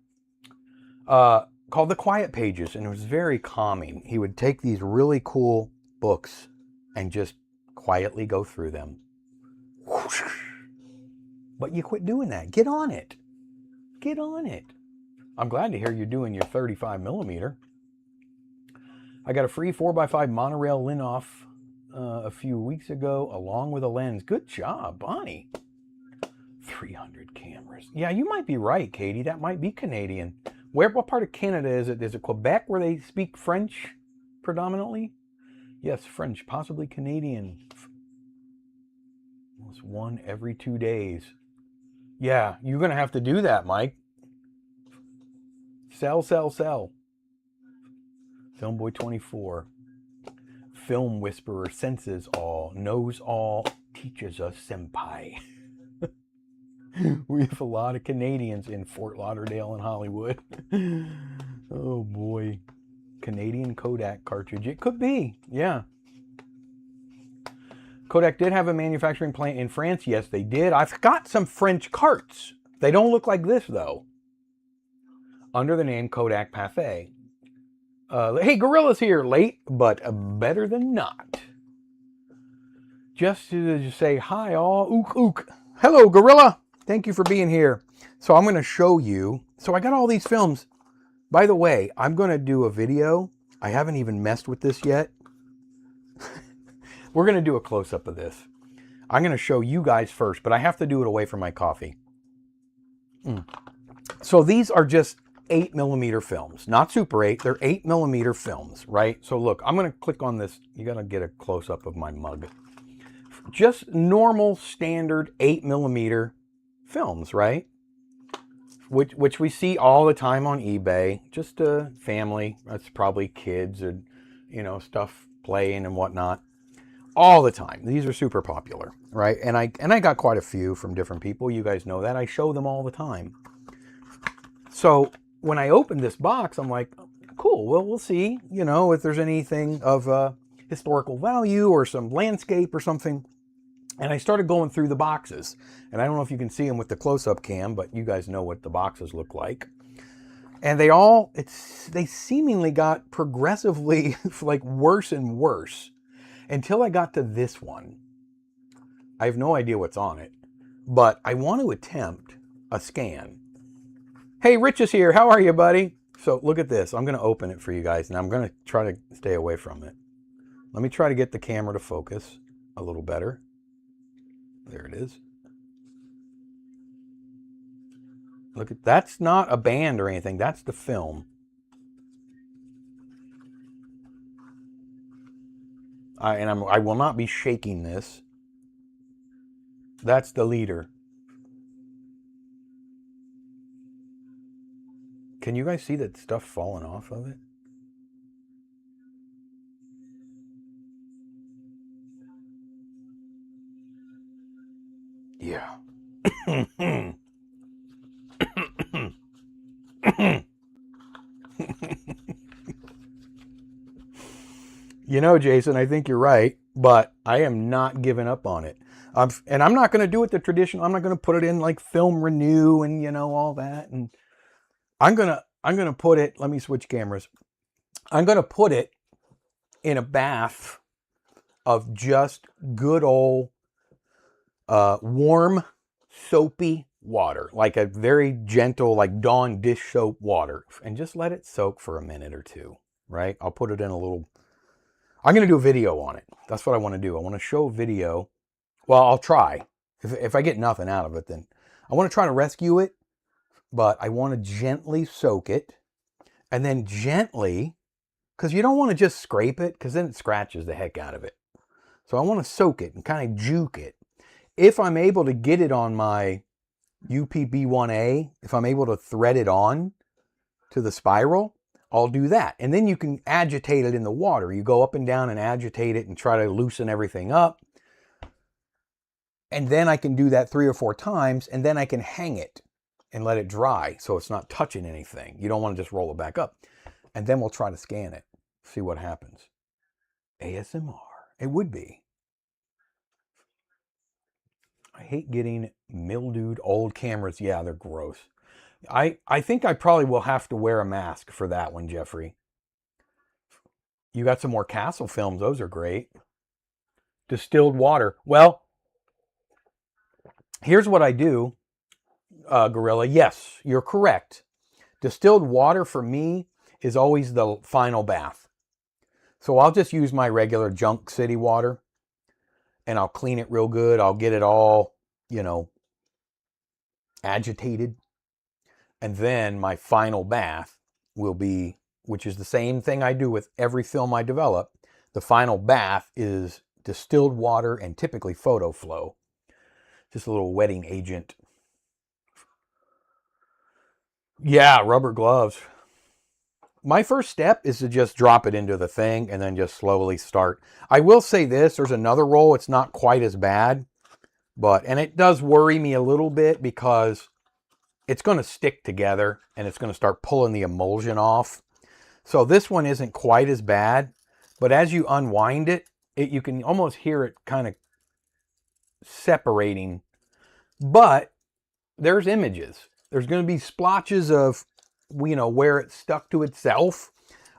called The Quiet Pages, and it was very calming. He would take these really cool books and just quietly go through them. Whoosh. But you quit doing that. Get on it. Get on it. I'm glad to hear you're doing your 35 millimeter. I got a free 4x5 monorail Linoff a few weeks ago, along with a lens. Good job, Bonnie. 300 cameras. Yeah, you might be right, Katie. That might be Canadian. What part of Canada is it? Is it Quebec where they speak French predominantly? Yes, French, possibly Canadian. It's 1 every 2 days. Yeah, you're going to have to do that, Mike. Sell, sell, sell. Filmboy24. Film whisperer, senses all, knows all, teaches us senpai. We have a lot of Canadians in Fort Lauderdale and Hollywood. Oh boy. Canadian Kodak cartridge. It could be, yeah. Kodak did have a manufacturing plant in France. Yes, they did. I've got some French carts. They don't look like this, though. Under the name Kodak Pathé. Hey, Gorilla's here. Late, but better than not. Just to say hi, all. Ook, ook. Hello, Gorilla. Thank you for being here. So I'm going to show you. So I got all these films. By the way, I'm going to do a video. I haven't even messed with this yet. We're going to do a close-up of this. I'm going to show you guys first, but I have to do it away from my coffee. So these are just 8 millimeter films, not Super 8. They're 8 millimeter films, right? So look, I'm going to click on this. You got to get a close-up of my mug. Just normal, standard 8 millimeter films, right? Which we see all the time on eBay. Just a family. That's probably kids and, you know, stuff playing and whatnot. All the time. These are super popular, right? And I got quite a few from different people. You guys know that. I show them all the time. So when I opened this box, I'm like, cool. Well, we'll see, you know, if there's anything of historical value or some landscape or something. And I started going through the boxes. And I don't know if you can see them with the close-up cam, but you guys know what the boxes look like. And they seemingly got progressively like worse and worse. Until I got to this one. I have no idea what's on it, but I want to attempt a scan. Hey, Rich is here. How are you, buddy? So look at this. I'm going to open it for you guys, and I'm going to try to stay away from it. Let me try to get the camera to focus a little better. There it is. Look at that's not a band or anything. That's the film. I will not be shaking this. That's the leader. Can you guys see that stuff falling off of it? Yeah. You know, Jason, I think you're right, but I am not giving up on it. And I'm not going to do it the traditional. I'm not going to put it in like Film Renew and all that. And I'm gonna put it. Let me switch cameras. I'm gonna put it in a bath of just good old warm, soapy water, like a very gentle, like Dawn dish soap water, and just let it soak for a minute or two. Right? I'll put it in a little. I'm going to do a video on it. That's what I want to do. I want to show a video. Well, I'll try. If I get nothing out of it, then I want to try to rescue it, but I want to gently soak it, and then gently, because you don't want to just scrape it, because then it scratches the heck out of it. So I want to soak it and kind of juke it. If I'm able to get it on my UPB1A, if I'm able to thread it on to the spiral, I'll do that. And then you can agitate it in the water. You go up and down and agitate it and try to loosen everything up. And then I can do that 3 or 4 times, and then I can hang it and let it dry so it's not touching anything. You don't want to just roll it back up. And then we'll try to scan it, see what happens. ASMR. It would be. I hate getting mildewed old cameras. Yeah, they're gross. I think I probably will have to wear a mask for that one, Jeffrey. You got some more Castle films. Those are great. Distilled water. Well, here's what I do, Gorilla. Yes, you're correct. Distilled water for me is always the final bath. So I'll just use my regular Junk City water and I'll clean it real good. I'll get it all, agitated. And then my final bath will be, which is the same thing I do with every film I develop. The final bath is distilled water and typically photo flow. Just a little wetting agent. Yeah, rubber gloves. My first step is to just drop it into the thing and then just slowly start. I will say this, there's another roll. It's not quite as bad, and it does worry me a little bit because it's going to stick together and it's going to start pulling the emulsion off. So this one isn't quite as bad, but as you unwind it, you can almost hear it kind of separating. But there's images. There's going to be splotches of, where it stuck to itself.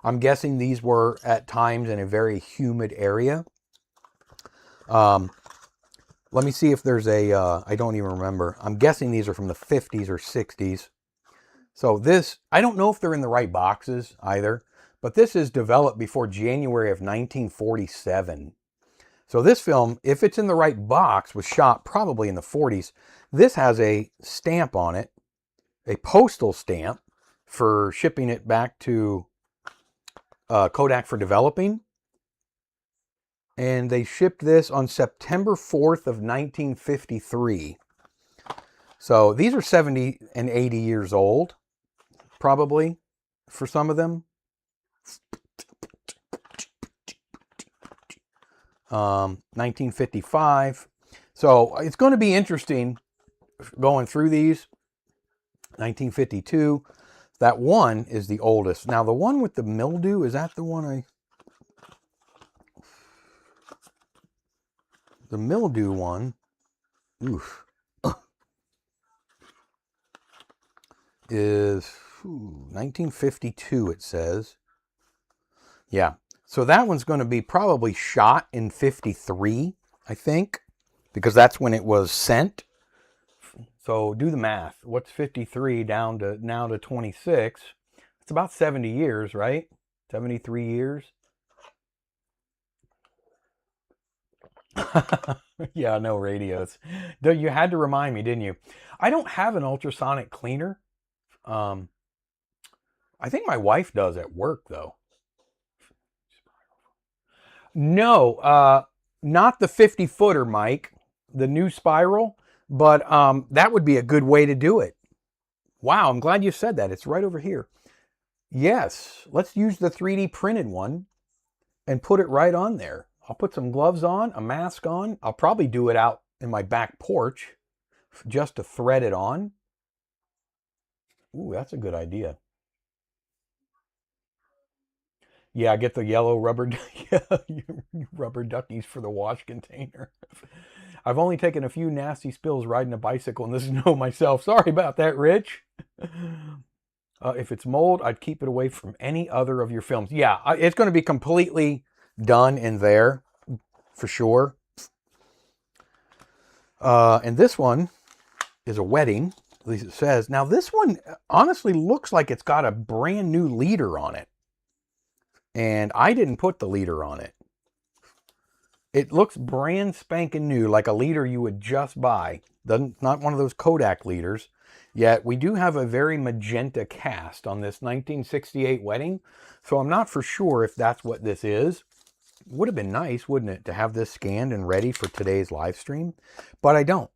I'm guessing these were at times in a very humid area. Let me see if there's I don't even remember. I'm guessing these are from the 50s or 60s. So this, I don't know if they're in the right boxes either, but this is developed before January of 1947. So this film, if it's in the right box, was shot probably in the 40s. This has a stamp on it, a postal stamp for shipping it back to Kodak for developing. And they shipped this on September 4th of 1953. So these are 70 and 80 years old, probably, for some of them. 1955. So it's going to be interesting going through these. 1952. That one is the oldest. Now the one with the mildew, is that the one the mildew one, is 1952 it says. Yeah. So that one's going to be probably shot in 53, I think, because that's when it was sent. So do the math. What's 53 down to now to 26? It's about 70 years, right? 73 years. Yeah, no radios. You had to remind me, didn't you? I don't have an ultrasonic cleaner. I think my wife does at work, though. No, not the 50-footer, Mike. The new spiral. But that would be a good way to do it. Wow, I'm glad you said that. It's right over here. Yes, let's use the 3D printed one and put it right on there. I'll put some gloves on, a mask on. I'll probably do it out in my back porch just to thread it on. Ooh, that's a good idea. Yeah, get the yellow rubber, rubber duckies for the wash container. I've only taken a few nasty spills riding a bicycle in the snow myself. Sorry about that, Rich. If it's mold, I'd keep it away from any other of your films. Yeah, it's going to be completely done in there for sure. And this one is a wedding, at least it says. Now, this one honestly looks like it's got a brand new leader on it. And I didn't put the leader on it. It looks brand spanking new, like a leader you would just buy. Not one of those Kodak leaders. Yet we do have a very magenta cast on this 1968 wedding. So I'm not for sure if that's what this is. Would have been nice, wouldn't it, to have this scanned and ready for today's live stream? But I don't.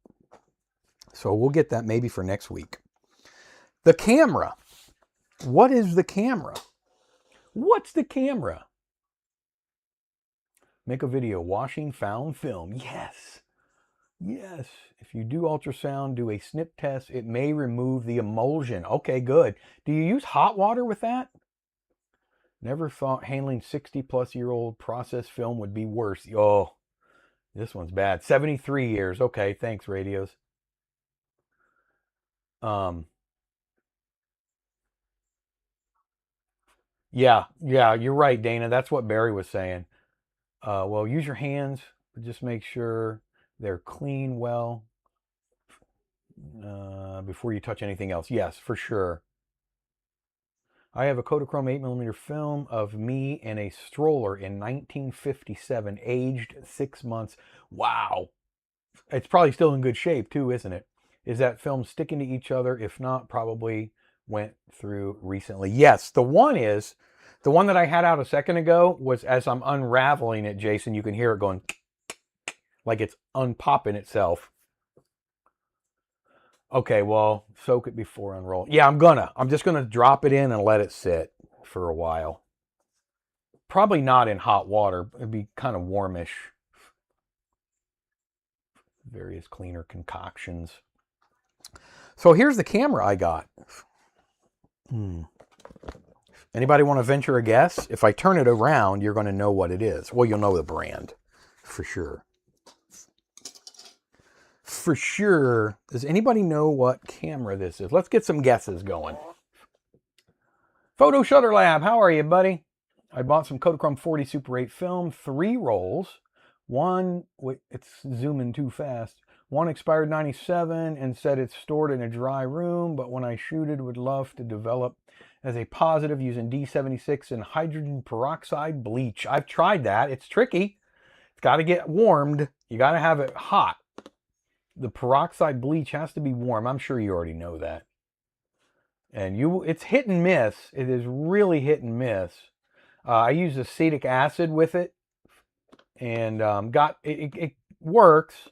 So we'll get that maybe for next week. The camera. What is the camera? What's the camera? Make a video washing found film. Yes. Yes. If you do ultrasound, do a snip test, it may remove the emulsion. Okay, good. Do you use hot water with that? Never thought handling 60-plus-year-old process film would be worse. Oh, this one's bad. 73 years. Okay, thanks, radios. Yeah, you're right, Dana. That's what Barry was saying. Well, use your hands, but just make sure they're clean well before you touch anything else. Yes, for sure. I have a Kodachrome 8mm film of me in a stroller in 1957, aged 6 months. Wow. It's probably still in good shape too, isn't it? Is that film sticking to each other? If not, probably went through recently. Yes, the one that I had out a second ago was, as I'm unraveling it, Jason, you can hear it going like it's unpopping itself. Okay, well, soak it before unroll. Yeah, I'm just gonna drop it in and let it sit for a while. Probably not in hot water. It'd be kind of warmish. Various cleaner concoctions. So here's the camera I got. Anybody want to venture a guess? If I turn it around, you're going to know what it is. Well, you'll know the brand for sure. For sure. Does anybody know what camera this is? Let's get some guesses going. Photo Shutter Lab, how are you, buddy? I bought some Kodachrome 40 Super 8 film, 3 rolls. One, it's zooming too fast. One expired 97 and said it's stored in a dry room, but when I shoot it, would love to develop as a positive using D76 and hydrogen peroxide bleach. I've tried that. It's tricky. It's got to get warmed. You got to have it hot. The peroxide bleach has to be warm. I'm sure you already know that. And it's hit and miss. It is really hit and miss. I use acetic acid with it, and it works.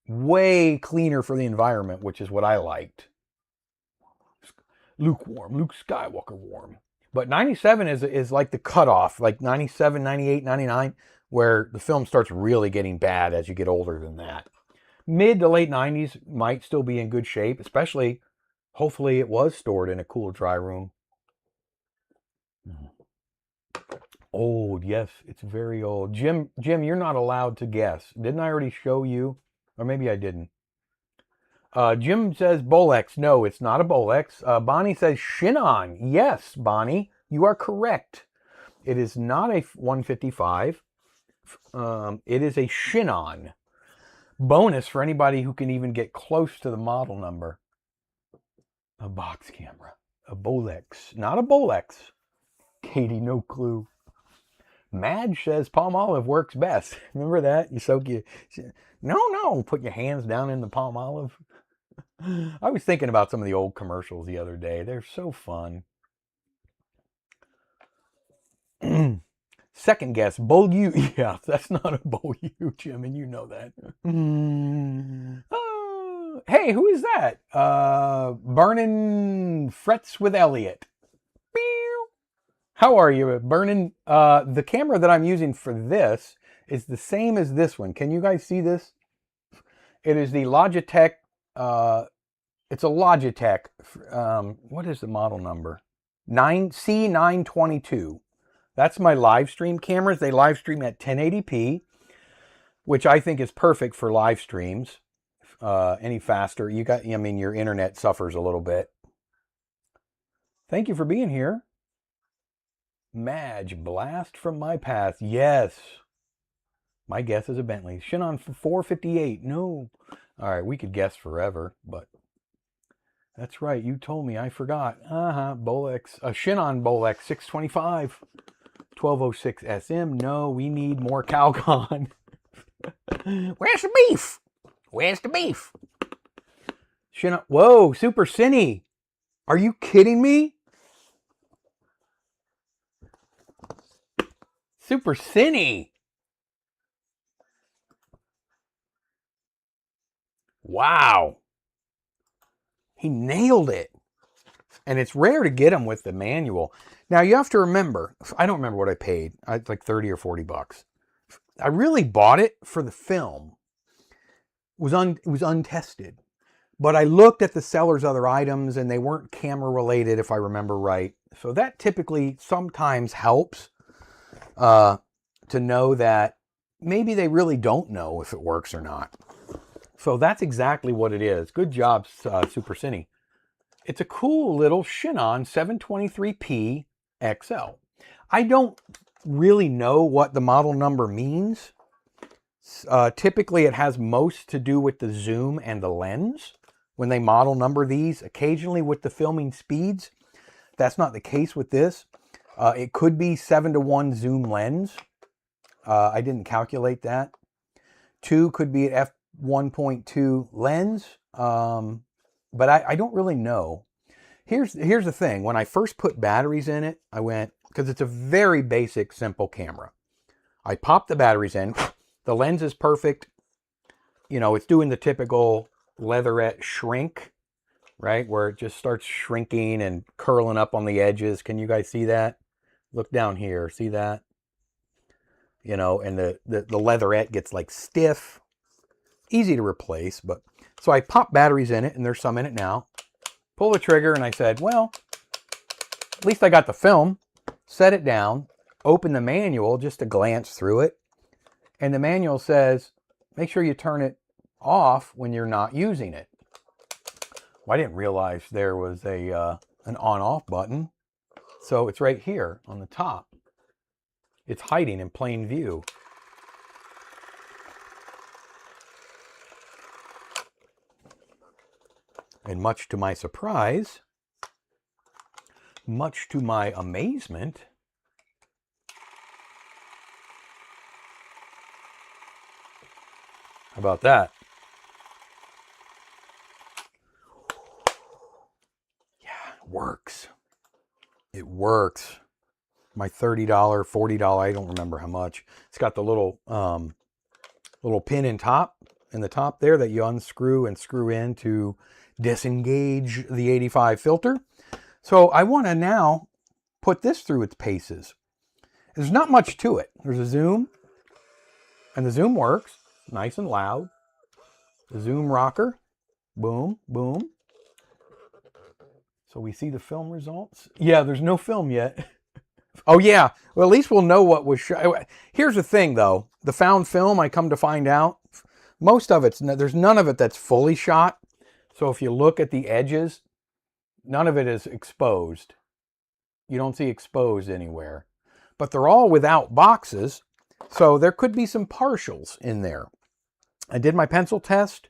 Way cleaner for the environment, which is what I liked. Lukewarm, Luke Skywalker warm. But 97 is like the cutoff, like 97, 98, 99, where the film starts really getting bad as you get older than that. Mid to late 90s might still be in good shape, especially, hopefully it was stored in a cool, dry room. Old, yes, it's very old. Jim, you're not allowed to guess. Didn't I already show you? Or maybe I didn't. Jim says Bolex. No, it's not a Bolex. Bonnie says Chinon. Yes, Bonnie, you are correct. It is not a 155. It is a Chinon. Bonus for anybody who can even get close to the model number. A box camera. A Bolex. Not a Bolex. Katie, no clue. Madge says palm olive works best. Remember that? You soak your... No, put your hands down in the palm olive. I was thinking about some of the old commercials the other day. They're so fun. Second guess, Yeah, that's not a Beaulieu, Jim, and you know that. Hey, who is that? Burnin' Frets with Elliot. Pew. How are you, Burnin'? The camera that I'm using for this is the same as this one. Can you guys see this? It is the Logitech. It's a Logitech. What is the model number? C922. That's my live stream cameras. They live stream at 1080p, which I think is perfect for live streams. Any faster, your internet suffers a little bit. Thank you for being here. Madge, blast from my past. Yes. My guess is a Bentley. Shinon 458. No. All right, we could guess forever, but that's right. You told me. I forgot. Bolex. Shinon Bolex 625. 1206 SM. No, we need more Calgon. Where's the beef? Where's the beef? Shinon. Whoa, Super Cine. Are you kidding me? Super Cine. Wow. He nailed it. And it's rare to get them with the manual. Now you have to remember, I don't remember what I paid. It's like 30 or 40 bucks. I really bought it for the film. It was untested. But I looked at the seller's other items and they weren't camera related if I remember right. So that typically sometimes helps to know that maybe they really don't know if it works or not. So that's exactly what it is. Good job, Super Cine. It's a cool little Shinon 723p XL. I don't really know what the model number means. Typically, it has most to do with the zoom and the lens when they model number these, occasionally with the filming speeds. That's not the case with this. It could be 7:1 zoom lens. I didn't calculate that. 2 could be at f1.2 lens, but I don't really know. Here's the thing. When I first put batteries in it, I went, because it's a very basic, simple camera. I popped the batteries in. The lens is perfect. You know, it's doing the typical leatherette shrink, right? Where it just starts shrinking and curling up on the edges. Can you guys see that? Look down here. See that? You know, and the leatherette gets like stiff. Easy to replace, but so I popped batteries in it, and there's some in it now. Pull the trigger, and I said, well, at least I got the film. Set it down, open the manual just to glance through it, and the manual says, make sure you turn it off when you're not using it. Well, I didn't realize there was an on-off button, so it's right here on the top. It's hiding in plain view. And much to my surprise, much to my amazement, how about that? Yeah, it works. It works. My $30, $40, I don't remember how much. It's got the little pin in the top there that you unscrew and screw in to disengage the 85 filter. So I want to now put this through its paces. There's not much to it. There's a zoom, and the zoom works nice and loud. The zoom rocker, boom, boom. So we see the film results. Yeah, there's no film yet. Oh yeah, well at least we'll know what was shot. Here's the thing though, the found film, I come to find out, most of there's none of it that's fully shot. So if you look at the edges, none of it is exposed. You don't see exposed anywhere. But they're all without boxes, so there could be some partials in there. I did my pencil test.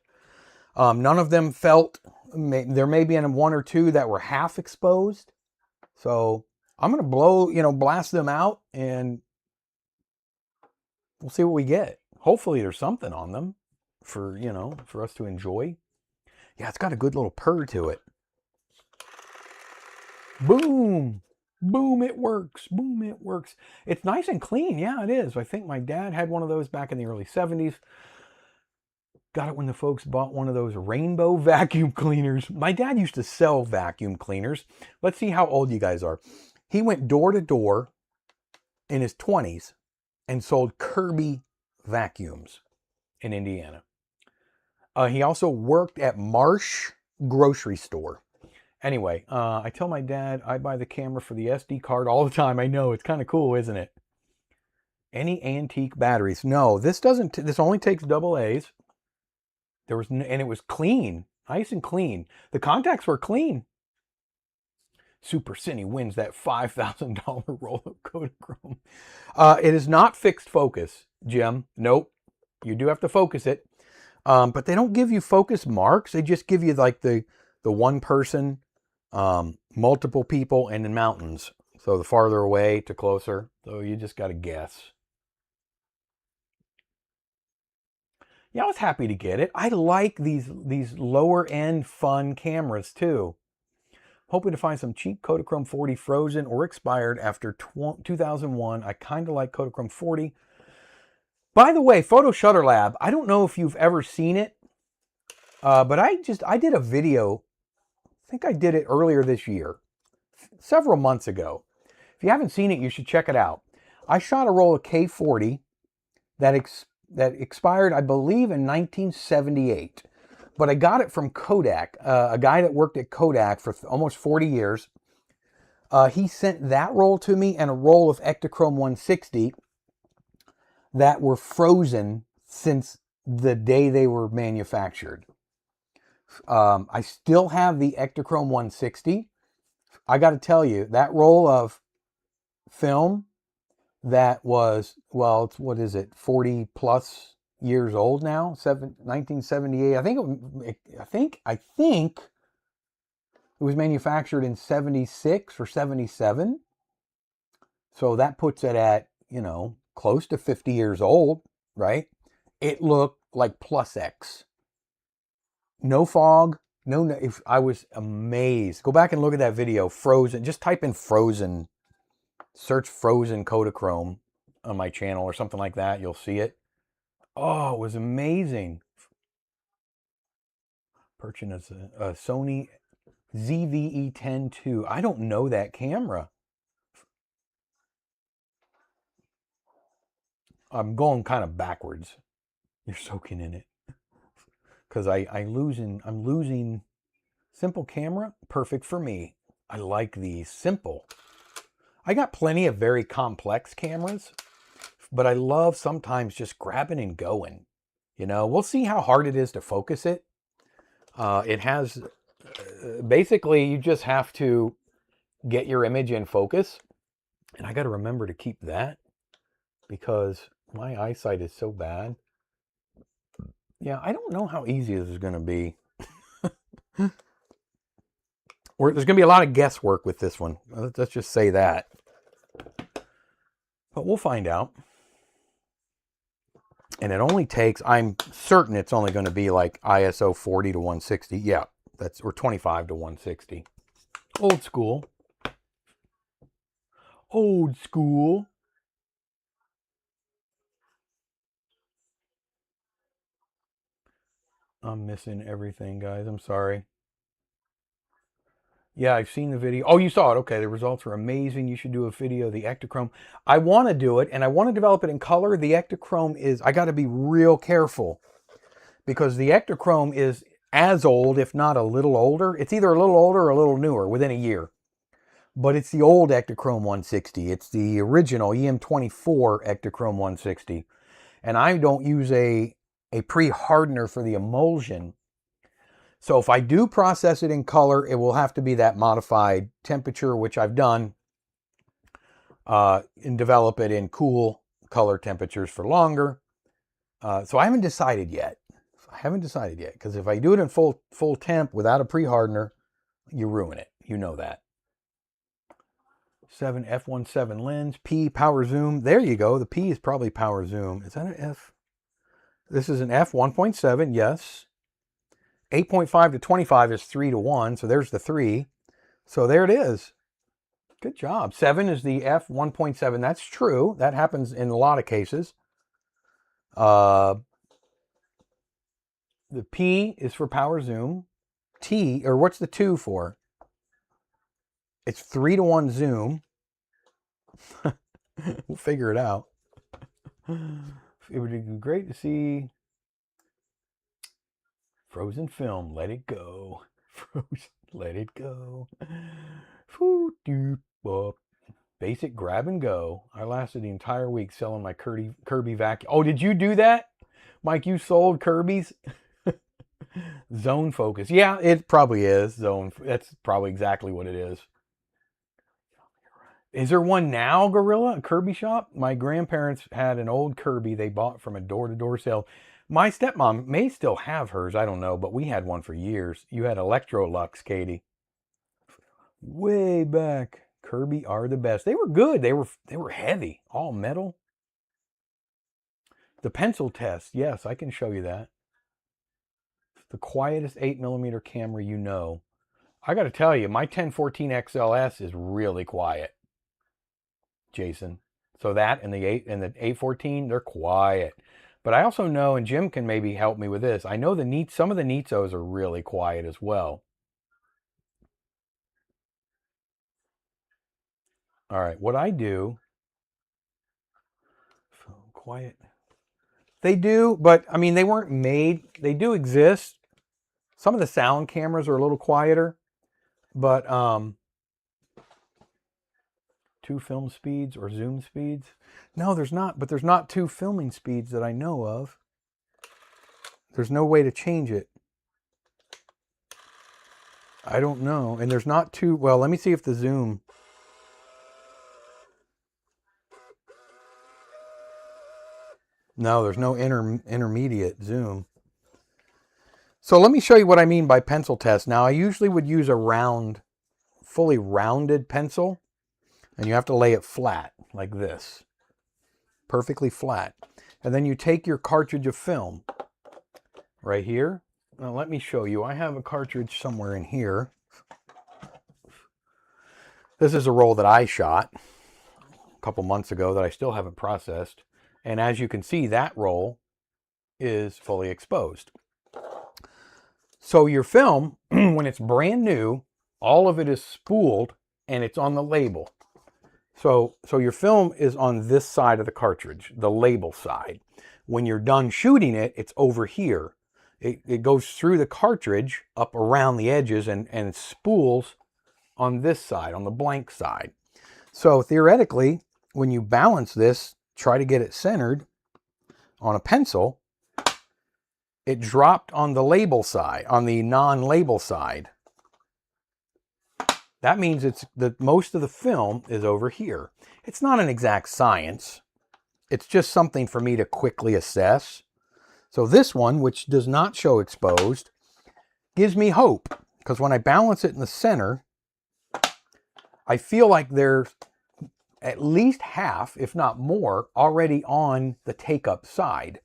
None of them felt, there may be one or two that were half exposed. So I'm going to blast them out, and we'll see what we get. Hopefully there's something on them for us to enjoy. Yeah, it's got a good little purr to it. Boom. Boom, it works. Boom, it works. It's nice and clean. Yeah, it is. I think my dad had one of those back in the early 70s. Got it when the folks bought one of those rainbow vacuum cleaners. My dad used to sell vacuum cleaners. Let's see how old you guys are. He went door to door in his 20s and sold Kirby vacuums in Indiana. He also worked at Marsh grocery store. Anyway, I tell my dad I buy the camera for the SD card all the time. I know, it's kind of cool, isn't it? Any antique batteries? No, this doesn't. This only takes double A's. There was, and it was clean, nice and clean. The contacts were clean. Super Cine wins that $5,000 roll of Kodachrome. It is not fixed focus, Jim. Nope. You do have to focus it. But they don't give you focus marks. They just give you like the one person, multiple people, and in mountains. So the farther away to closer. So you just got to guess. Yeah, I was happy to get it. I like these lower end fun cameras too. Hoping to find some cheap Kodachrome 40 frozen or expired after 2001. I kind of like Kodachrome 40. By the way, Photo Shutter Lab, I don't know if you've ever seen it, but I did a video. I think I did it earlier this year, several months ago. If you haven't seen it, you should check it out. I shot a roll of K40 that expired, I believe, in 1978. But I got it from Kodak, a guy that worked at Kodak for almost 40 years. He sent that roll to me and a roll of Ektachrome 160 that were frozen since the day they were manufactured. I still have the Ektachrome 160. I got to tell you, that roll of film that was, well, it's, what is it, 40 plus years old now, 1978. I think it was manufactured in 76 or 77. So that puts it at, close to 50 years old, right? It looked like plus X. No fog, if I was amazed. Go back and look at that video, frozen. Just type in frozen, search frozen Kodachrome on my channel or something like that. You'll see it. Oh, it was amazing. Purchasing a Sony ZVE-10 II. I don't know that camera. I'm going kind of backwards. You're soaking in it. Because I'm losing simple camera. Perfect for me. I like these simple. I got plenty of very complex cameras, but I love sometimes just grabbing and going. We'll see how hard it is to focus it. It has, basically, you just have to get your image in focus. And I got to remember to keep that because my eyesight is so bad. Yeah, I don't know how easy this is going to be. Or there's going to be a lot of guesswork with this one. Let's just say that. But we'll find out. And it only takes, I'm certain it's only going to be like ISO 40 to 160. Yeah, or 25 to 160. Old school. Old school. I'm missing everything, guys. I'm sorry. Yeah, I've seen the video. Oh, you saw it. Okay, the results are amazing. You should do a video of the Ektachrome. I want to do it, and I want to develop it in color. The Ektachrome is, I got to be real careful because the Ektachrome is as old, if not a little older. It's either a little older or a little newer, within a year. But it's the old Ektachrome 160. It's the original EM24 Ektachrome 160. And I don't use a pre-hardener for the emulsion. So if I do process it in color, it will have to be that modified temperature, which I've done, and develop it in cool color temperatures for longer. So I haven't decided yet. Because if I do it in full temp without a pre-hardener, you ruin it. You know that. 7 f1.7 lens, P power zoom. There you go. The P is probably power zoom. Is that an F? This is an f 1.7, yes. 8.5 to 25 is 3 to 1, so there's the 3. So there it is. Good job. 7 is the f 1.7. That's true. That happens in a lot of cases. The P is for power zoom. T, or what's the 2 for? It's 3-to-1 zoom. We'll figure it out. It would be great to see frozen film. Let it go. Frozen, let it go. Basic grab and go. I lasted the entire week selling my Kirby vacuum. Oh, did you do that? Mike, you sold Kirby's? Zone focus. Yeah, it probably is. Zone. That's probably exactly what it is. Is there one now, Gorilla? A Kirby shop? My grandparents had an old Kirby they bought from a door-to-door sale. My stepmom may still have hers. I don't know, but we had one for years. You had Electrolux, Katie. Way back. Kirby are the best. They were good. They were heavy. All metal. The pencil test. Yes, I can show you that. The quietest 8mm camera you know. I got to tell you, my 1014 XLS is really quiet. Jason. So that and the 814, they're quiet. But I also know, and Jim can maybe help me with this, I know some of the Nitsos are really quiet as well. All right, what I do, quiet. They do, but I mean, they weren't made, they do exist. Some of the sound cameras are a little quieter, but 2 film speeds or zoom speeds. No, there's not, but there's not 2 filming speeds that I know of. There's no way to change it. I don't know. And there's not 2, well, let me see if the zoom. No, there's no intermediate zoom. So let me show you what I mean by pencil test. Now, I usually would use a fully rounded pencil, and you have to lay it flat like this, perfectly flat. And then you take your cartridge of film right here. Now, let me show you. I have a cartridge somewhere in here. This is a roll that I shot a couple months ago that I still haven't processed. And as you can see, that roll is fully exposed. So your film, when it's brand new, all of it is spooled and it's on the label. So your film is on this side of the cartridge, the label side. When you're done shooting it, it's over here. It goes through the cartridge up around the edges and spools on this side, on the blank side. So theoretically, when you balance this, try to get it centered on a pencil, it dropped on the label side, on the non-label side. That means most of the film is over here. It's not an exact science. It's just something for me to quickly assess. So this one, which does not show exposed, gives me hope, because when I balance it in the center, I feel like there's at least half, if not more, already on the take-up side.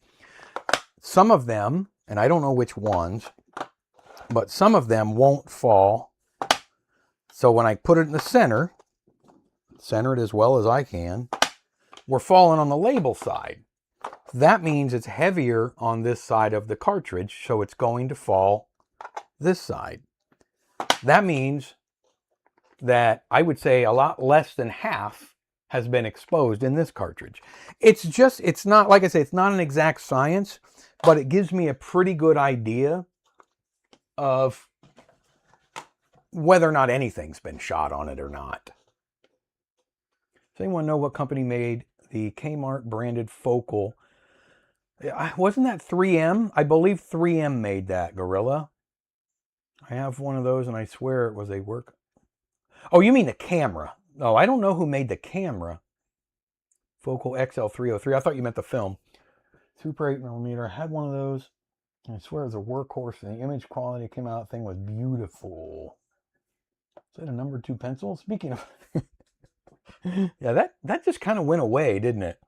Some of them, and I don't know which ones, but some of them won't fall. So when I put it in the center it as well as I can, we're falling on the label side. That means it's heavier on this side of the cartridge, so it's going to fall this side. That means that I would say a lot less than half has been exposed in this cartridge. It's not, like I say, it's not an exact science, but it gives me a pretty good idea of whether or not anything's been shot on it or not. Does anyone know what company made the Kmart branded focal? Wasn't that 3M? I believe 3M made that, Gorilla. I have one of those and I swear it was a work. Oh, you mean the camera. Oh, I don't know who made the camera. Focal XL303. I thought you meant the film. Super 8mm. I had one of those. I swear it was a workhorse. And the image quality came out. Thing was beautiful. Is that a number 2 pencil? Speaking of... yeah, that just kind of went away, didn't it?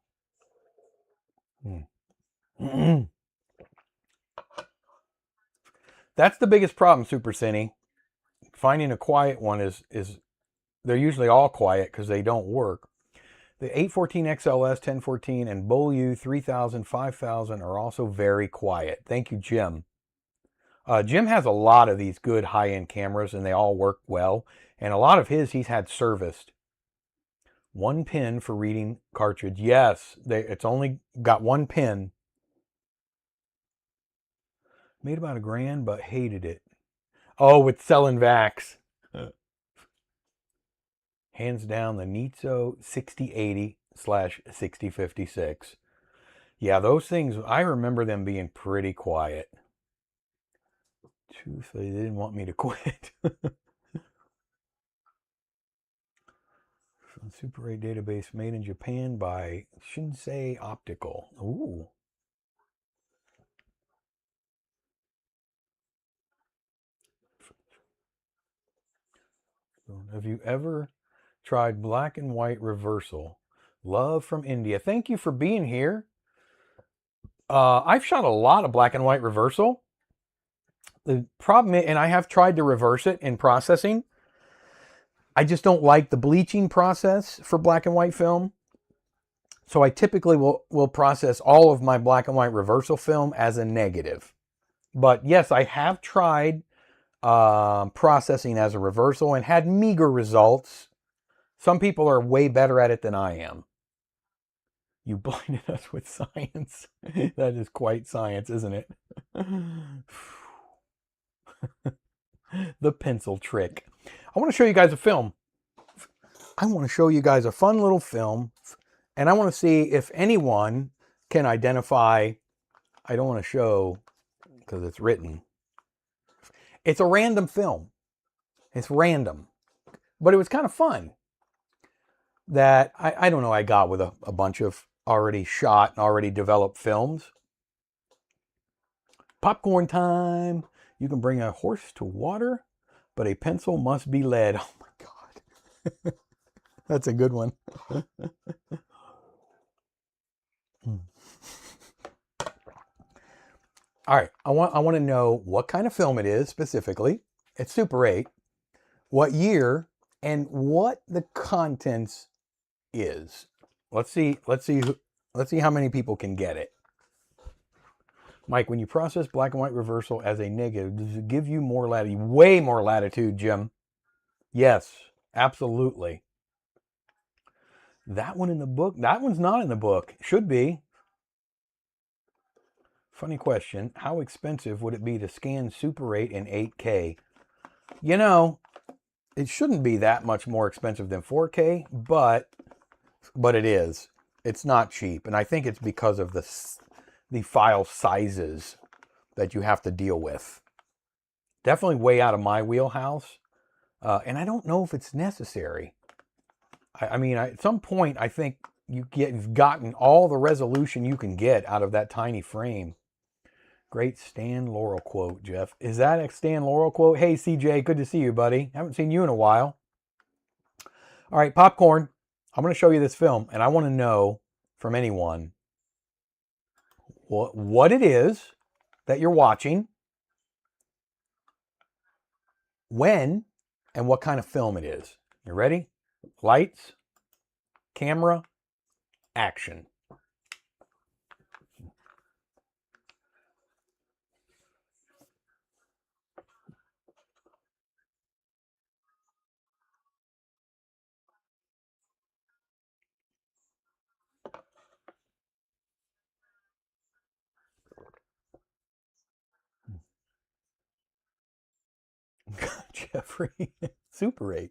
That's the biggest problem, Super Cine. Finding a quiet one is they're usually all quiet because they don't work. The 814 XLS, 1014, and Beaulieu 3000, 5000 are also very quiet. Thank you, Jim. Jim has a lot of these good high-end cameras, and they all work well. And a lot of his he's had serviced. 1 pin for reading cartridge. Yes, it's only got 1 pin. Made about $1,000, but hated it. Oh, with selling Vax. Hands down, the Nitzo 6080/6056. Yeah, those things, I remember them being pretty quiet. Truthfully, they didn't want me to quit. Super 8 database made in Japan by Shinsei Optical. Ooh. Have you ever tried black and white reversal? Love from India. Thank you for being here. I've shot a lot of black and white reversal. The problem is, and I have tried to reverse it in processing. I just don't like the bleaching process for black and white film. So I typically will process all of my black and white reversal film as a negative. But yes, I have tried processing as a reversal and had meager results. Some people are way better at it than I am. You blinded us with science. That is quite science, isn't it? The pencil trick. I want to show you guys a film. I want to show you guys a fun little film, and I want to see if anyone can identify. I don't want to show because it's written. It's a random film. It's random, but it was kind of fun. That I don't know, I got with a bunch of already shot and already developed films. Popcorn time. You can bring a horse to water, but a pencil must be lead. Oh my God. That's a good one. All right, I want to know what kind of film it is specifically. It's Super 8. What year and what the contents is. Let's see how many people can get it. Mike, when you process black and white reversal as a negative, does it give you more latitude? Way more latitude, Jim. Yes, absolutely. That one in the book? That one's not in the book. Should be. Funny question. How expensive would it be to scan Super 8 in 8K? You know, it shouldn't be that much more expensive than 4K, but it is. It's not cheap, and I think it's because of the file sizes that you have to deal with. Definitely way out of my wheelhouse, and I don't know if it's necessary. I mean, at some point, I think you've gotten all the resolution you can get out of that tiny frame. Great Stan Laurel quote, Jeff. Is that a Stan Laurel quote? Hey, CJ, good to see you, buddy. Haven't seen you in a while. All right, popcorn. I'm going to show you this film, and I want to know from anyone what it is that you're watching, when, and what kind of film it is. You ready? Lights, camera, action. Jeffrey, Super 8.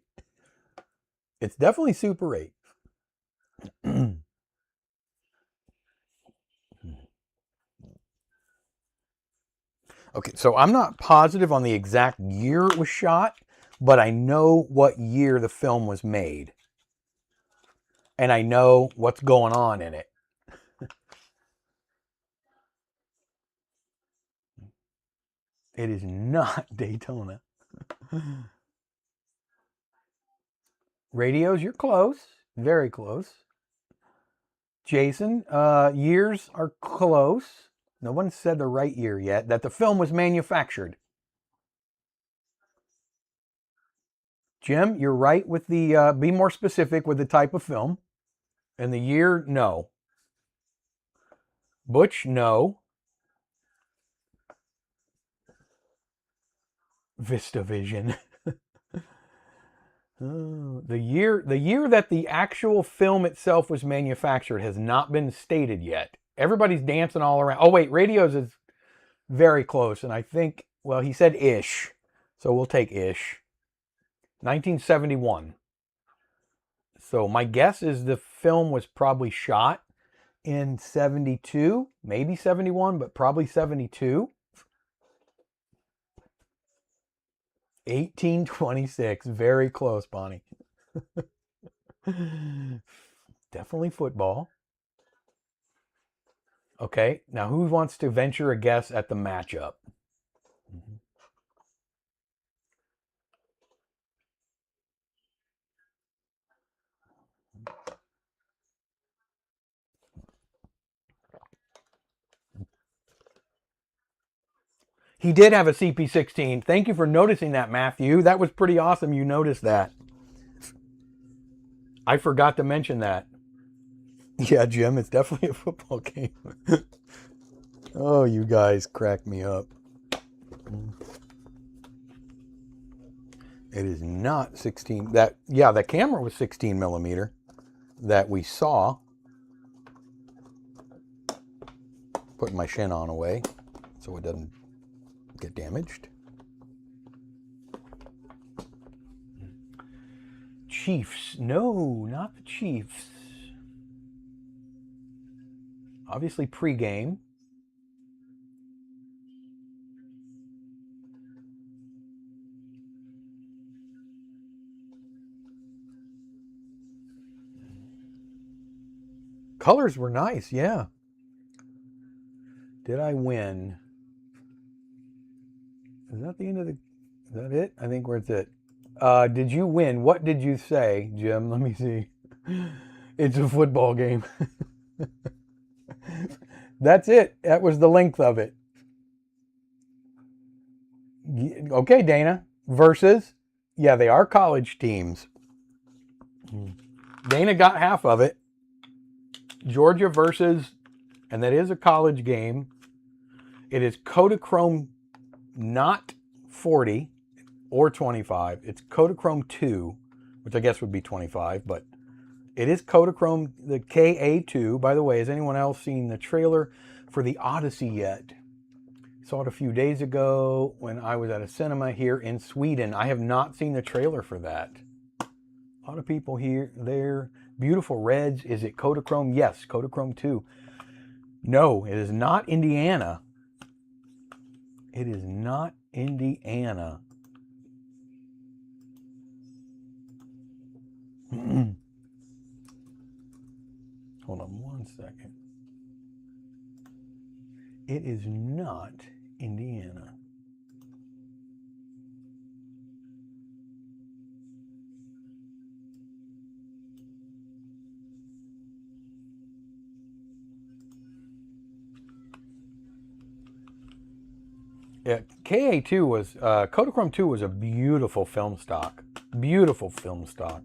It's definitely Super 8. Okay, so I'm not positive on the exact year it was shot, but I know what year the film was made. And I know what's going on in it. It is not Daytona. Radios, you're close. Very close. Jason, years are close. No one said the right year yet, that the film was manufactured. Jim, you're right with the, be more specific with the type of film. And the year, no. Butch, no. VistaVision. Oh, the year that the actual film itself was manufactured has not been stated yet. Everybody's dancing all around. Oh wait, Radios is very close, and I think, well, he said ish, so we'll take ish. 1971. So my guess is the film was probably shot in 72, maybe 71, but probably 72. 1826. Very close, Bonnie. Definitely football. Okay, now who wants to venture a guess at the matchup? He did have a CP16. Thank you for noticing that, Matthew. That was pretty awesome. You noticed that. I forgot to mention that. Yeah, Jim, it's definitely a football game. Oh, you guys crack me up. It is not 16. The camera was 16 millimeter that we saw. Putting my shin on away so it doesn't get damaged. Chiefs. No, not the Chiefs. Obviously pregame. Colors were nice, yeah. Did I win? Is that the end of the... Is that it? I think we're at it. Did you win? What did you say, Jim? Let me see. It's a football game. That's it. That was the length of it. Okay, Dana. Versus. Yeah, they are college teams. Dana got half of it. Georgia versus, and that is a college game. It is Kodachrome, not 40 or 25. It's Kodachrome 2, which I guess would be 25, but it is Kodachrome, the KA2. By the way, has anyone else seen the trailer for the Odyssey yet? Saw it a few days ago when I was at a cinema here in Sweden. I have not seen the trailer for that. A lot of people here, there. Beautiful reds. Is it Kodachrome? Yes, Kodachrome 2. No, it is not Indiana. It is not Indiana. Hold on one second. It is not Indiana. Yeah, KA2 was, Kodachrome 2 was a beautiful film stock. Beautiful film stock.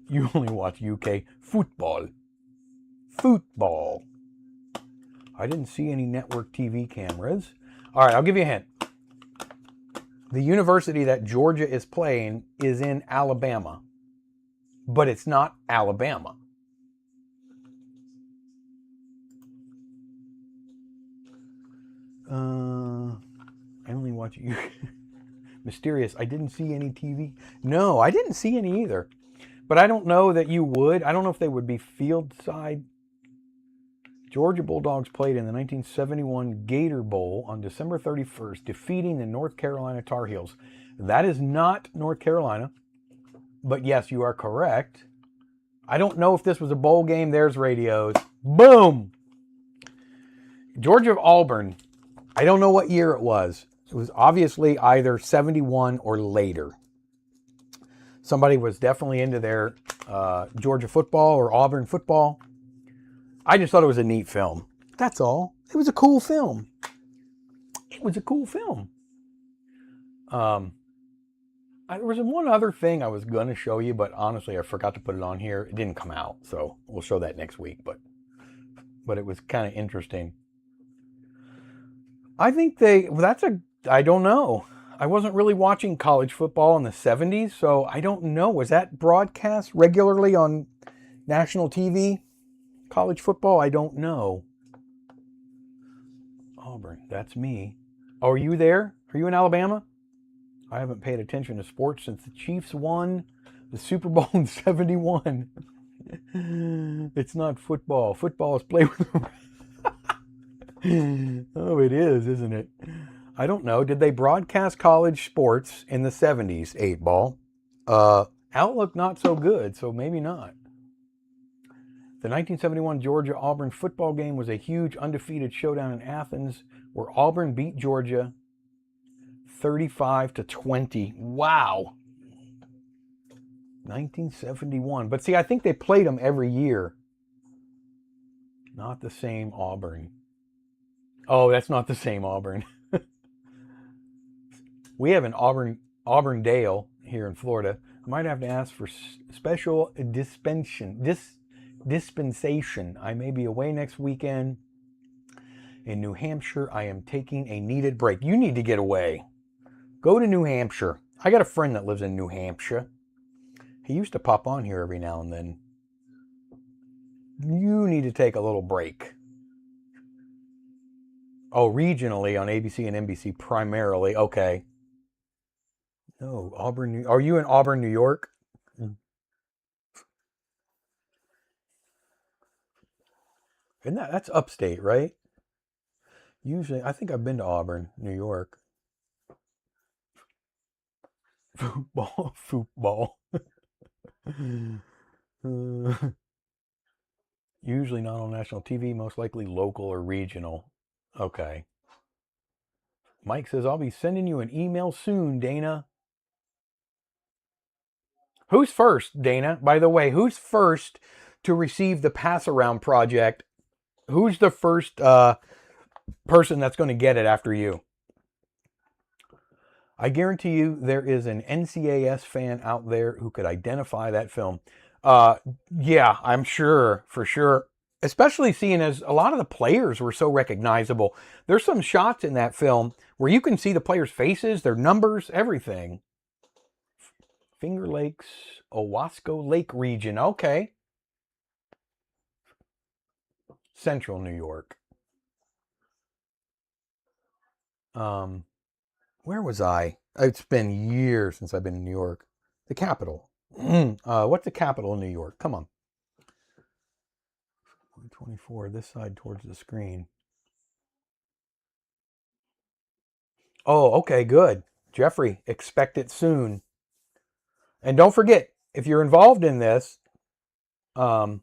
You only watch UK football. Football. I didn't see any network TV cameras. All right, I'll give you a hint. The university that Georgia is playing is in Alabama, but it's not Alabama. I only watch you. Mysterious. I didn't see any TV. No, I didn't see any either. But I don't know that you would. I don't know if they would be field side. Georgia Bulldogs played in the 1971 Gator Bowl on December 31st, defeating the North Carolina Tar Heels. That is not North Carolina. But yes, you are correct. I don't know if this was a bowl game. There's radios. Boom! Georgia Auburn. I don't know what year it was. It was obviously either 71 or later. Somebody was definitely into their Georgia football or Auburn football. I just thought it was a neat film. That's all. It was a cool film. It was a cool film. There was one other thing I was going to show you, but honestly, I forgot to put it on here. It didn't come out, so we'll show that next week. But it was kind of interesting. I think I don't know. I wasn't really watching college football in the 70s, so I don't know. Was that broadcast regularly on national TV? College football? I don't know. Auburn, that's me. Oh, are you there? Are you in Alabama? I haven't paid attention to sports since the Chiefs won the Super Bowl in 71. It's not football. Football is played with... Oh, it is, isn't it? I don't know. Did they broadcast college sports in the 70s, 8-ball? Outlook not so good, so maybe not. The 1971 Georgia-Auburn football game was a huge undefeated showdown in Athens where Auburn beat Georgia 35-20. Wow. 1971. But see, I think they played them every year. Not the same Auburn. Oh, that's not the same Auburn. We have an Auburndale here in Florida. I might have to ask for special dispensation. I may be away next weekend in New Hampshire. I am taking a needed break. You need to get away. Go to New Hampshire. I got a friend that lives in New Hampshire. He used to pop on here every now and then. You need to take a little break. Oh, regionally on ABC and NBC primarily. Okay. No, Auburn. Are you in Auburn, New York? Isn't that's upstate, right? Usually, I think I've been to Auburn, New York. Football. Usually not on national TV, most likely local or regional. Okay. Mike says, I'll be sending you an email soon, Dana. Who's first, Dana? By the way, who's first to receive the Pass Around project? Who's the first person that's going to get it after you? I guarantee you there is an NCAS fan out there who could identify that film. Yeah, I'm sure, for sure. Especially seeing as a lot of the players were so recognizable. There's some shots in that film where you can see the players' faces, their numbers, everything. Finger Lakes, Owasco Lake region. Okay. Central New York. Where was I? It's been years since I've been in New York. The capital. What's the capital in New York? Come on. 24, this side towards the screen. Oh, okay, good. Jeffrey, expect it soon. And don't forget, if you're involved in this, Albany,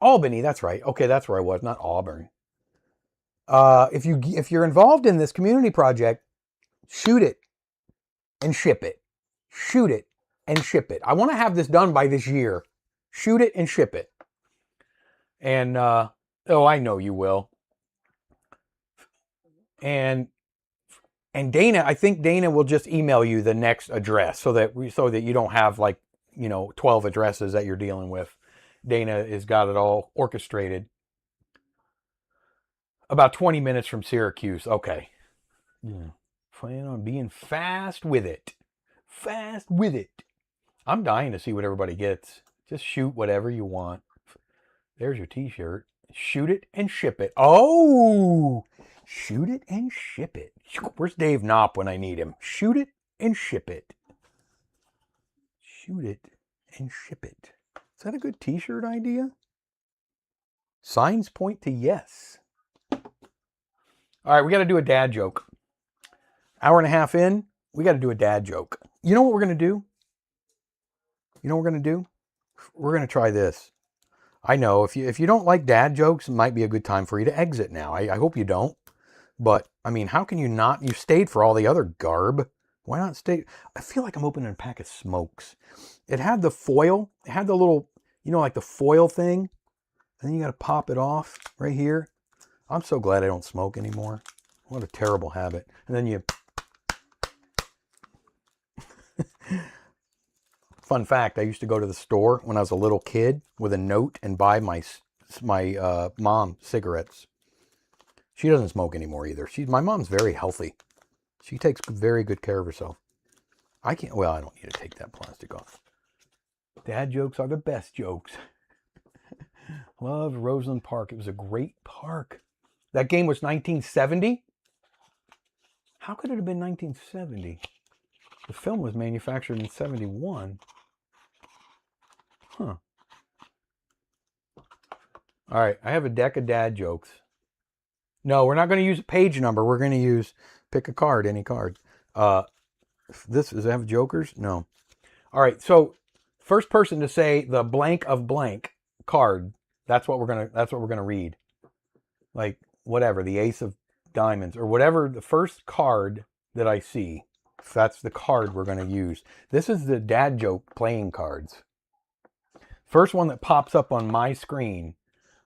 that's right. Okay, that's where I was, not Auburn. If you're involved in this community project, shoot it and ship it. Shoot it and ship it. I want to have this done by this year. Shoot it and ship it. And oh, I know you will. And Dana, I think Dana will just email you the next address so that you don't have 12 addresses that you're dealing with. Dana has got it all orchestrated. About 20 minutes from Syracuse. Okay. Yeah. Plan on being fast with it. Fast with it. I'm dying to see what everybody gets. Just shoot whatever you want. There's your t-shirt. Shoot it and ship it. Oh! Shoot it and ship it. Where's Dave Knopp when I need him? Shoot it and ship it. Shoot it and ship it. Is that a good t-shirt idea? Signs point to yes. All right, we got to do a dad joke. Hour and a half in, we got to do a dad joke. You know what we're going to do? We're going to try this. I know, if you don't like dad jokes, it might be a good time for you to exit now. I hope you don't. But, I mean, how can you not? You stayed for all the other garb. Why not stay? I feel like I'm opening a pack of smokes. It had the foil. It had the little, like the foil thing. And then you got to pop it off right here. I'm so glad I don't smoke anymore. What a terrible habit. And then you... Fun fact, I used to go to the store when I was a little kid with a note and buy my mom cigarettes. She doesn't smoke anymore either. My mom's very healthy. She takes very good care of herself. I can't, well, I don't need to take that plastic off. Dad jokes are the best jokes. Love Roseland Park. It was a great park. That game was 1970? How could it have been 1970? The film was manufactured in 71. Huh. All right, I have a deck of dad jokes. No, we're not going to use a page number. We're going to use, pick a card, any card. Does it have jokers? No. All right, so first person to say the blank of blank card, that's what we're gonna read. Like whatever, the ace of diamonds or whatever, the first card that I see, that's the card we're gonna use. This is the dad joke playing cards. First one that pops up on my screen.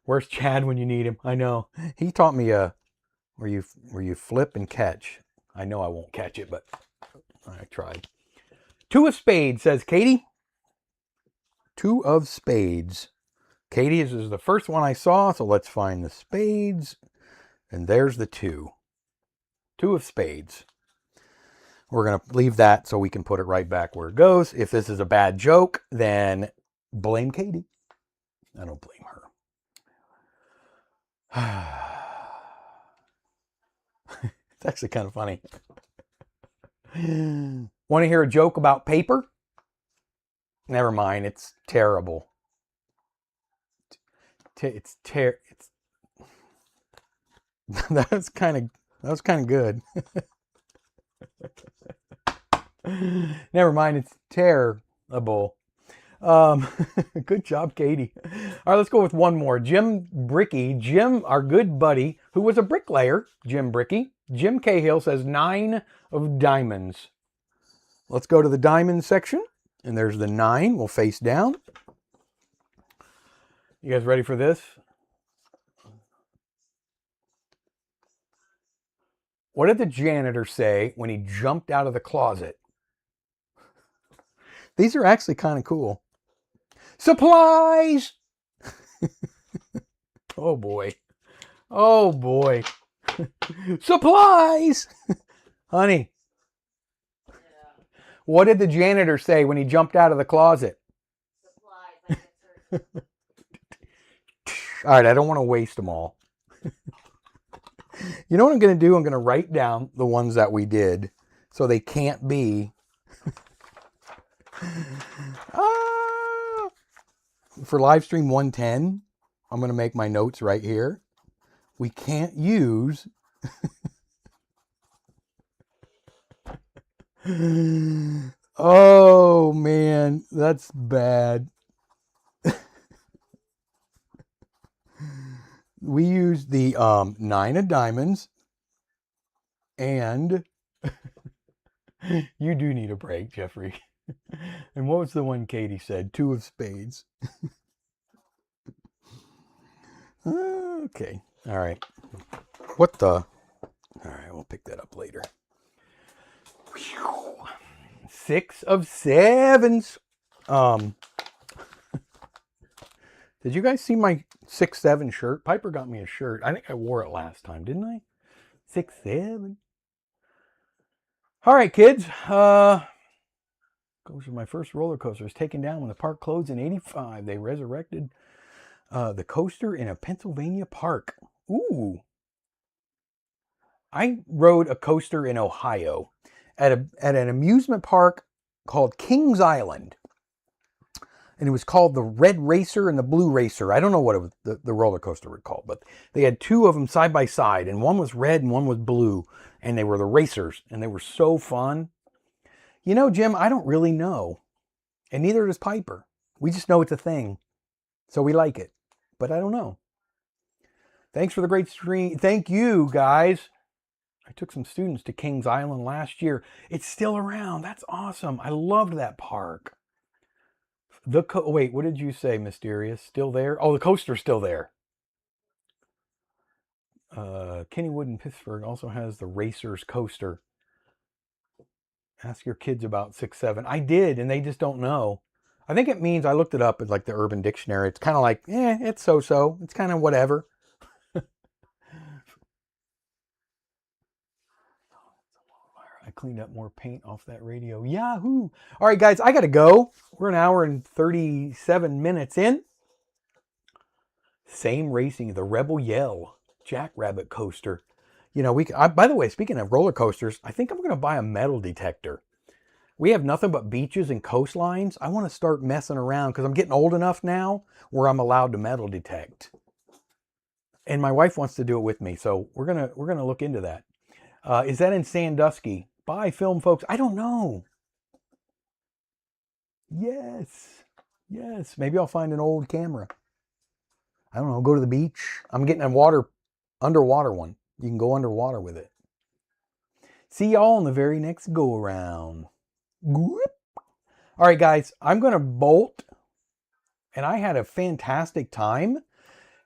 Where's Chad when you need him? I know. He taught me where you flip and catch. I know I won't catch it, but I tried. Two of spades, says Katie. Two of spades. Katie, this is the first one I saw, so let's find the spades. And there's the two. Two of spades. We're going to leave that so we can put it right back where it goes. If this is a bad joke, then blame Katie. I don't blame her. It's actually kind of funny. Want to hear a joke about paper? Never mind, it's terrible. That was kind of good. Never mind, it's terrible. Good job, Katie. All right, let's go with one more. Jim Bricky. Jim, our good buddy, who was a bricklayer, Jim Bricky. Jim Cahill says 9 of diamonds. Let's go to the diamond section. And there's the 9. We'll face down. You guys ready for this? What did the janitor say when he jumped out of the closet? These are actually kind of cool. Supplies! Oh boy. Oh boy. Supplies! Honey. Yeah. What did the janitor say when he jumped out of the closet? Supplies. All right, I don't want to waste them all. You know what I'm going to do? I'm going to write down the ones that we did so they can't be... For Livestream 110, I'm going to make my notes right here. We can't use... Oh, man, that's bad. We used the 9 of diamonds, and you do need a break, Jeffrey. And what was the one Katie said? 2 of spades. Okay. All right. What the? All right, we'll pick that up later. 6 of sevens. Did you guys see my 6-7 shirt? Piper got me a shirt. I think I wore it last time, didn't I? 6-7. All right, kids. Goes with my first roller coaster. It was taken down when the park closed in 85. They resurrected the coaster in a Pennsylvania park. Ooh. I rode a coaster in Ohio at an amusement park called Kings Island. And it was called the Red Racer and the Blue Racer. I don't know what the roller coaster was called, but they had 2 of them side by side, and one was red and one was blue, and they were the racers, and they were so fun. You know, Jim, I don't really know, and neither does Piper. We just know it's a thing, so we like it, but I don't know. Thanks for the great stream. Thank you, guys. I took some students to Kings Island last year. It's still around. That's awesome. I loved that park. Wait, what did you say, Mysterious? Still there? Oh, the coaster's still there. Kennywood in Pittsburgh also has the Racers coaster. Ask your kids about 6-7. I did, and they just don't know. I think it means, I looked it up at like the Urban Dictionary. It's kind of like, it's so-so. It's kind of whatever. cleaned up more paint off that radio. Yahoo! All right, guys, I got to go. We're an hour and 37 minutes in. Same Racing, the Rebel Yell Jackrabbit coaster. You know, by the way, speaking of roller coasters, I think I'm going to buy a metal detector. We have nothing but beaches and coastlines. I want to start messing around because I'm getting old enough now where I'm allowed to metal detect. And my wife wants to do it with me, so we're gonna look into that. Is that in Sandusky? Bye, film folks. I don't know. Yes. Maybe I'll find an old camera. I don't know. Go to the beach. I'm getting a underwater one. You can go underwater with it. See y'all in the very next go around. All right, guys. I'm gonna bolt, and I had a fantastic time.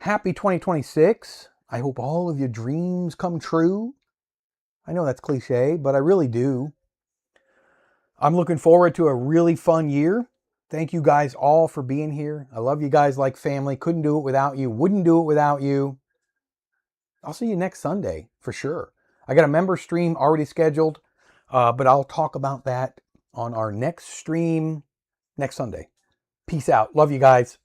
Happy 2026. I hope all of your dreams come true. I know that's cliche, but I really do. I'm looking forward to a really fun year. Thank you guys all for being here. I love you guys like family. Couldn't do it without you. Wouldn't do it without you. I'll see you next Sunday for sure. I got a member stream already scheduled, but I'll talk about that on our next stream next Sunday. Peace out. Love you guys.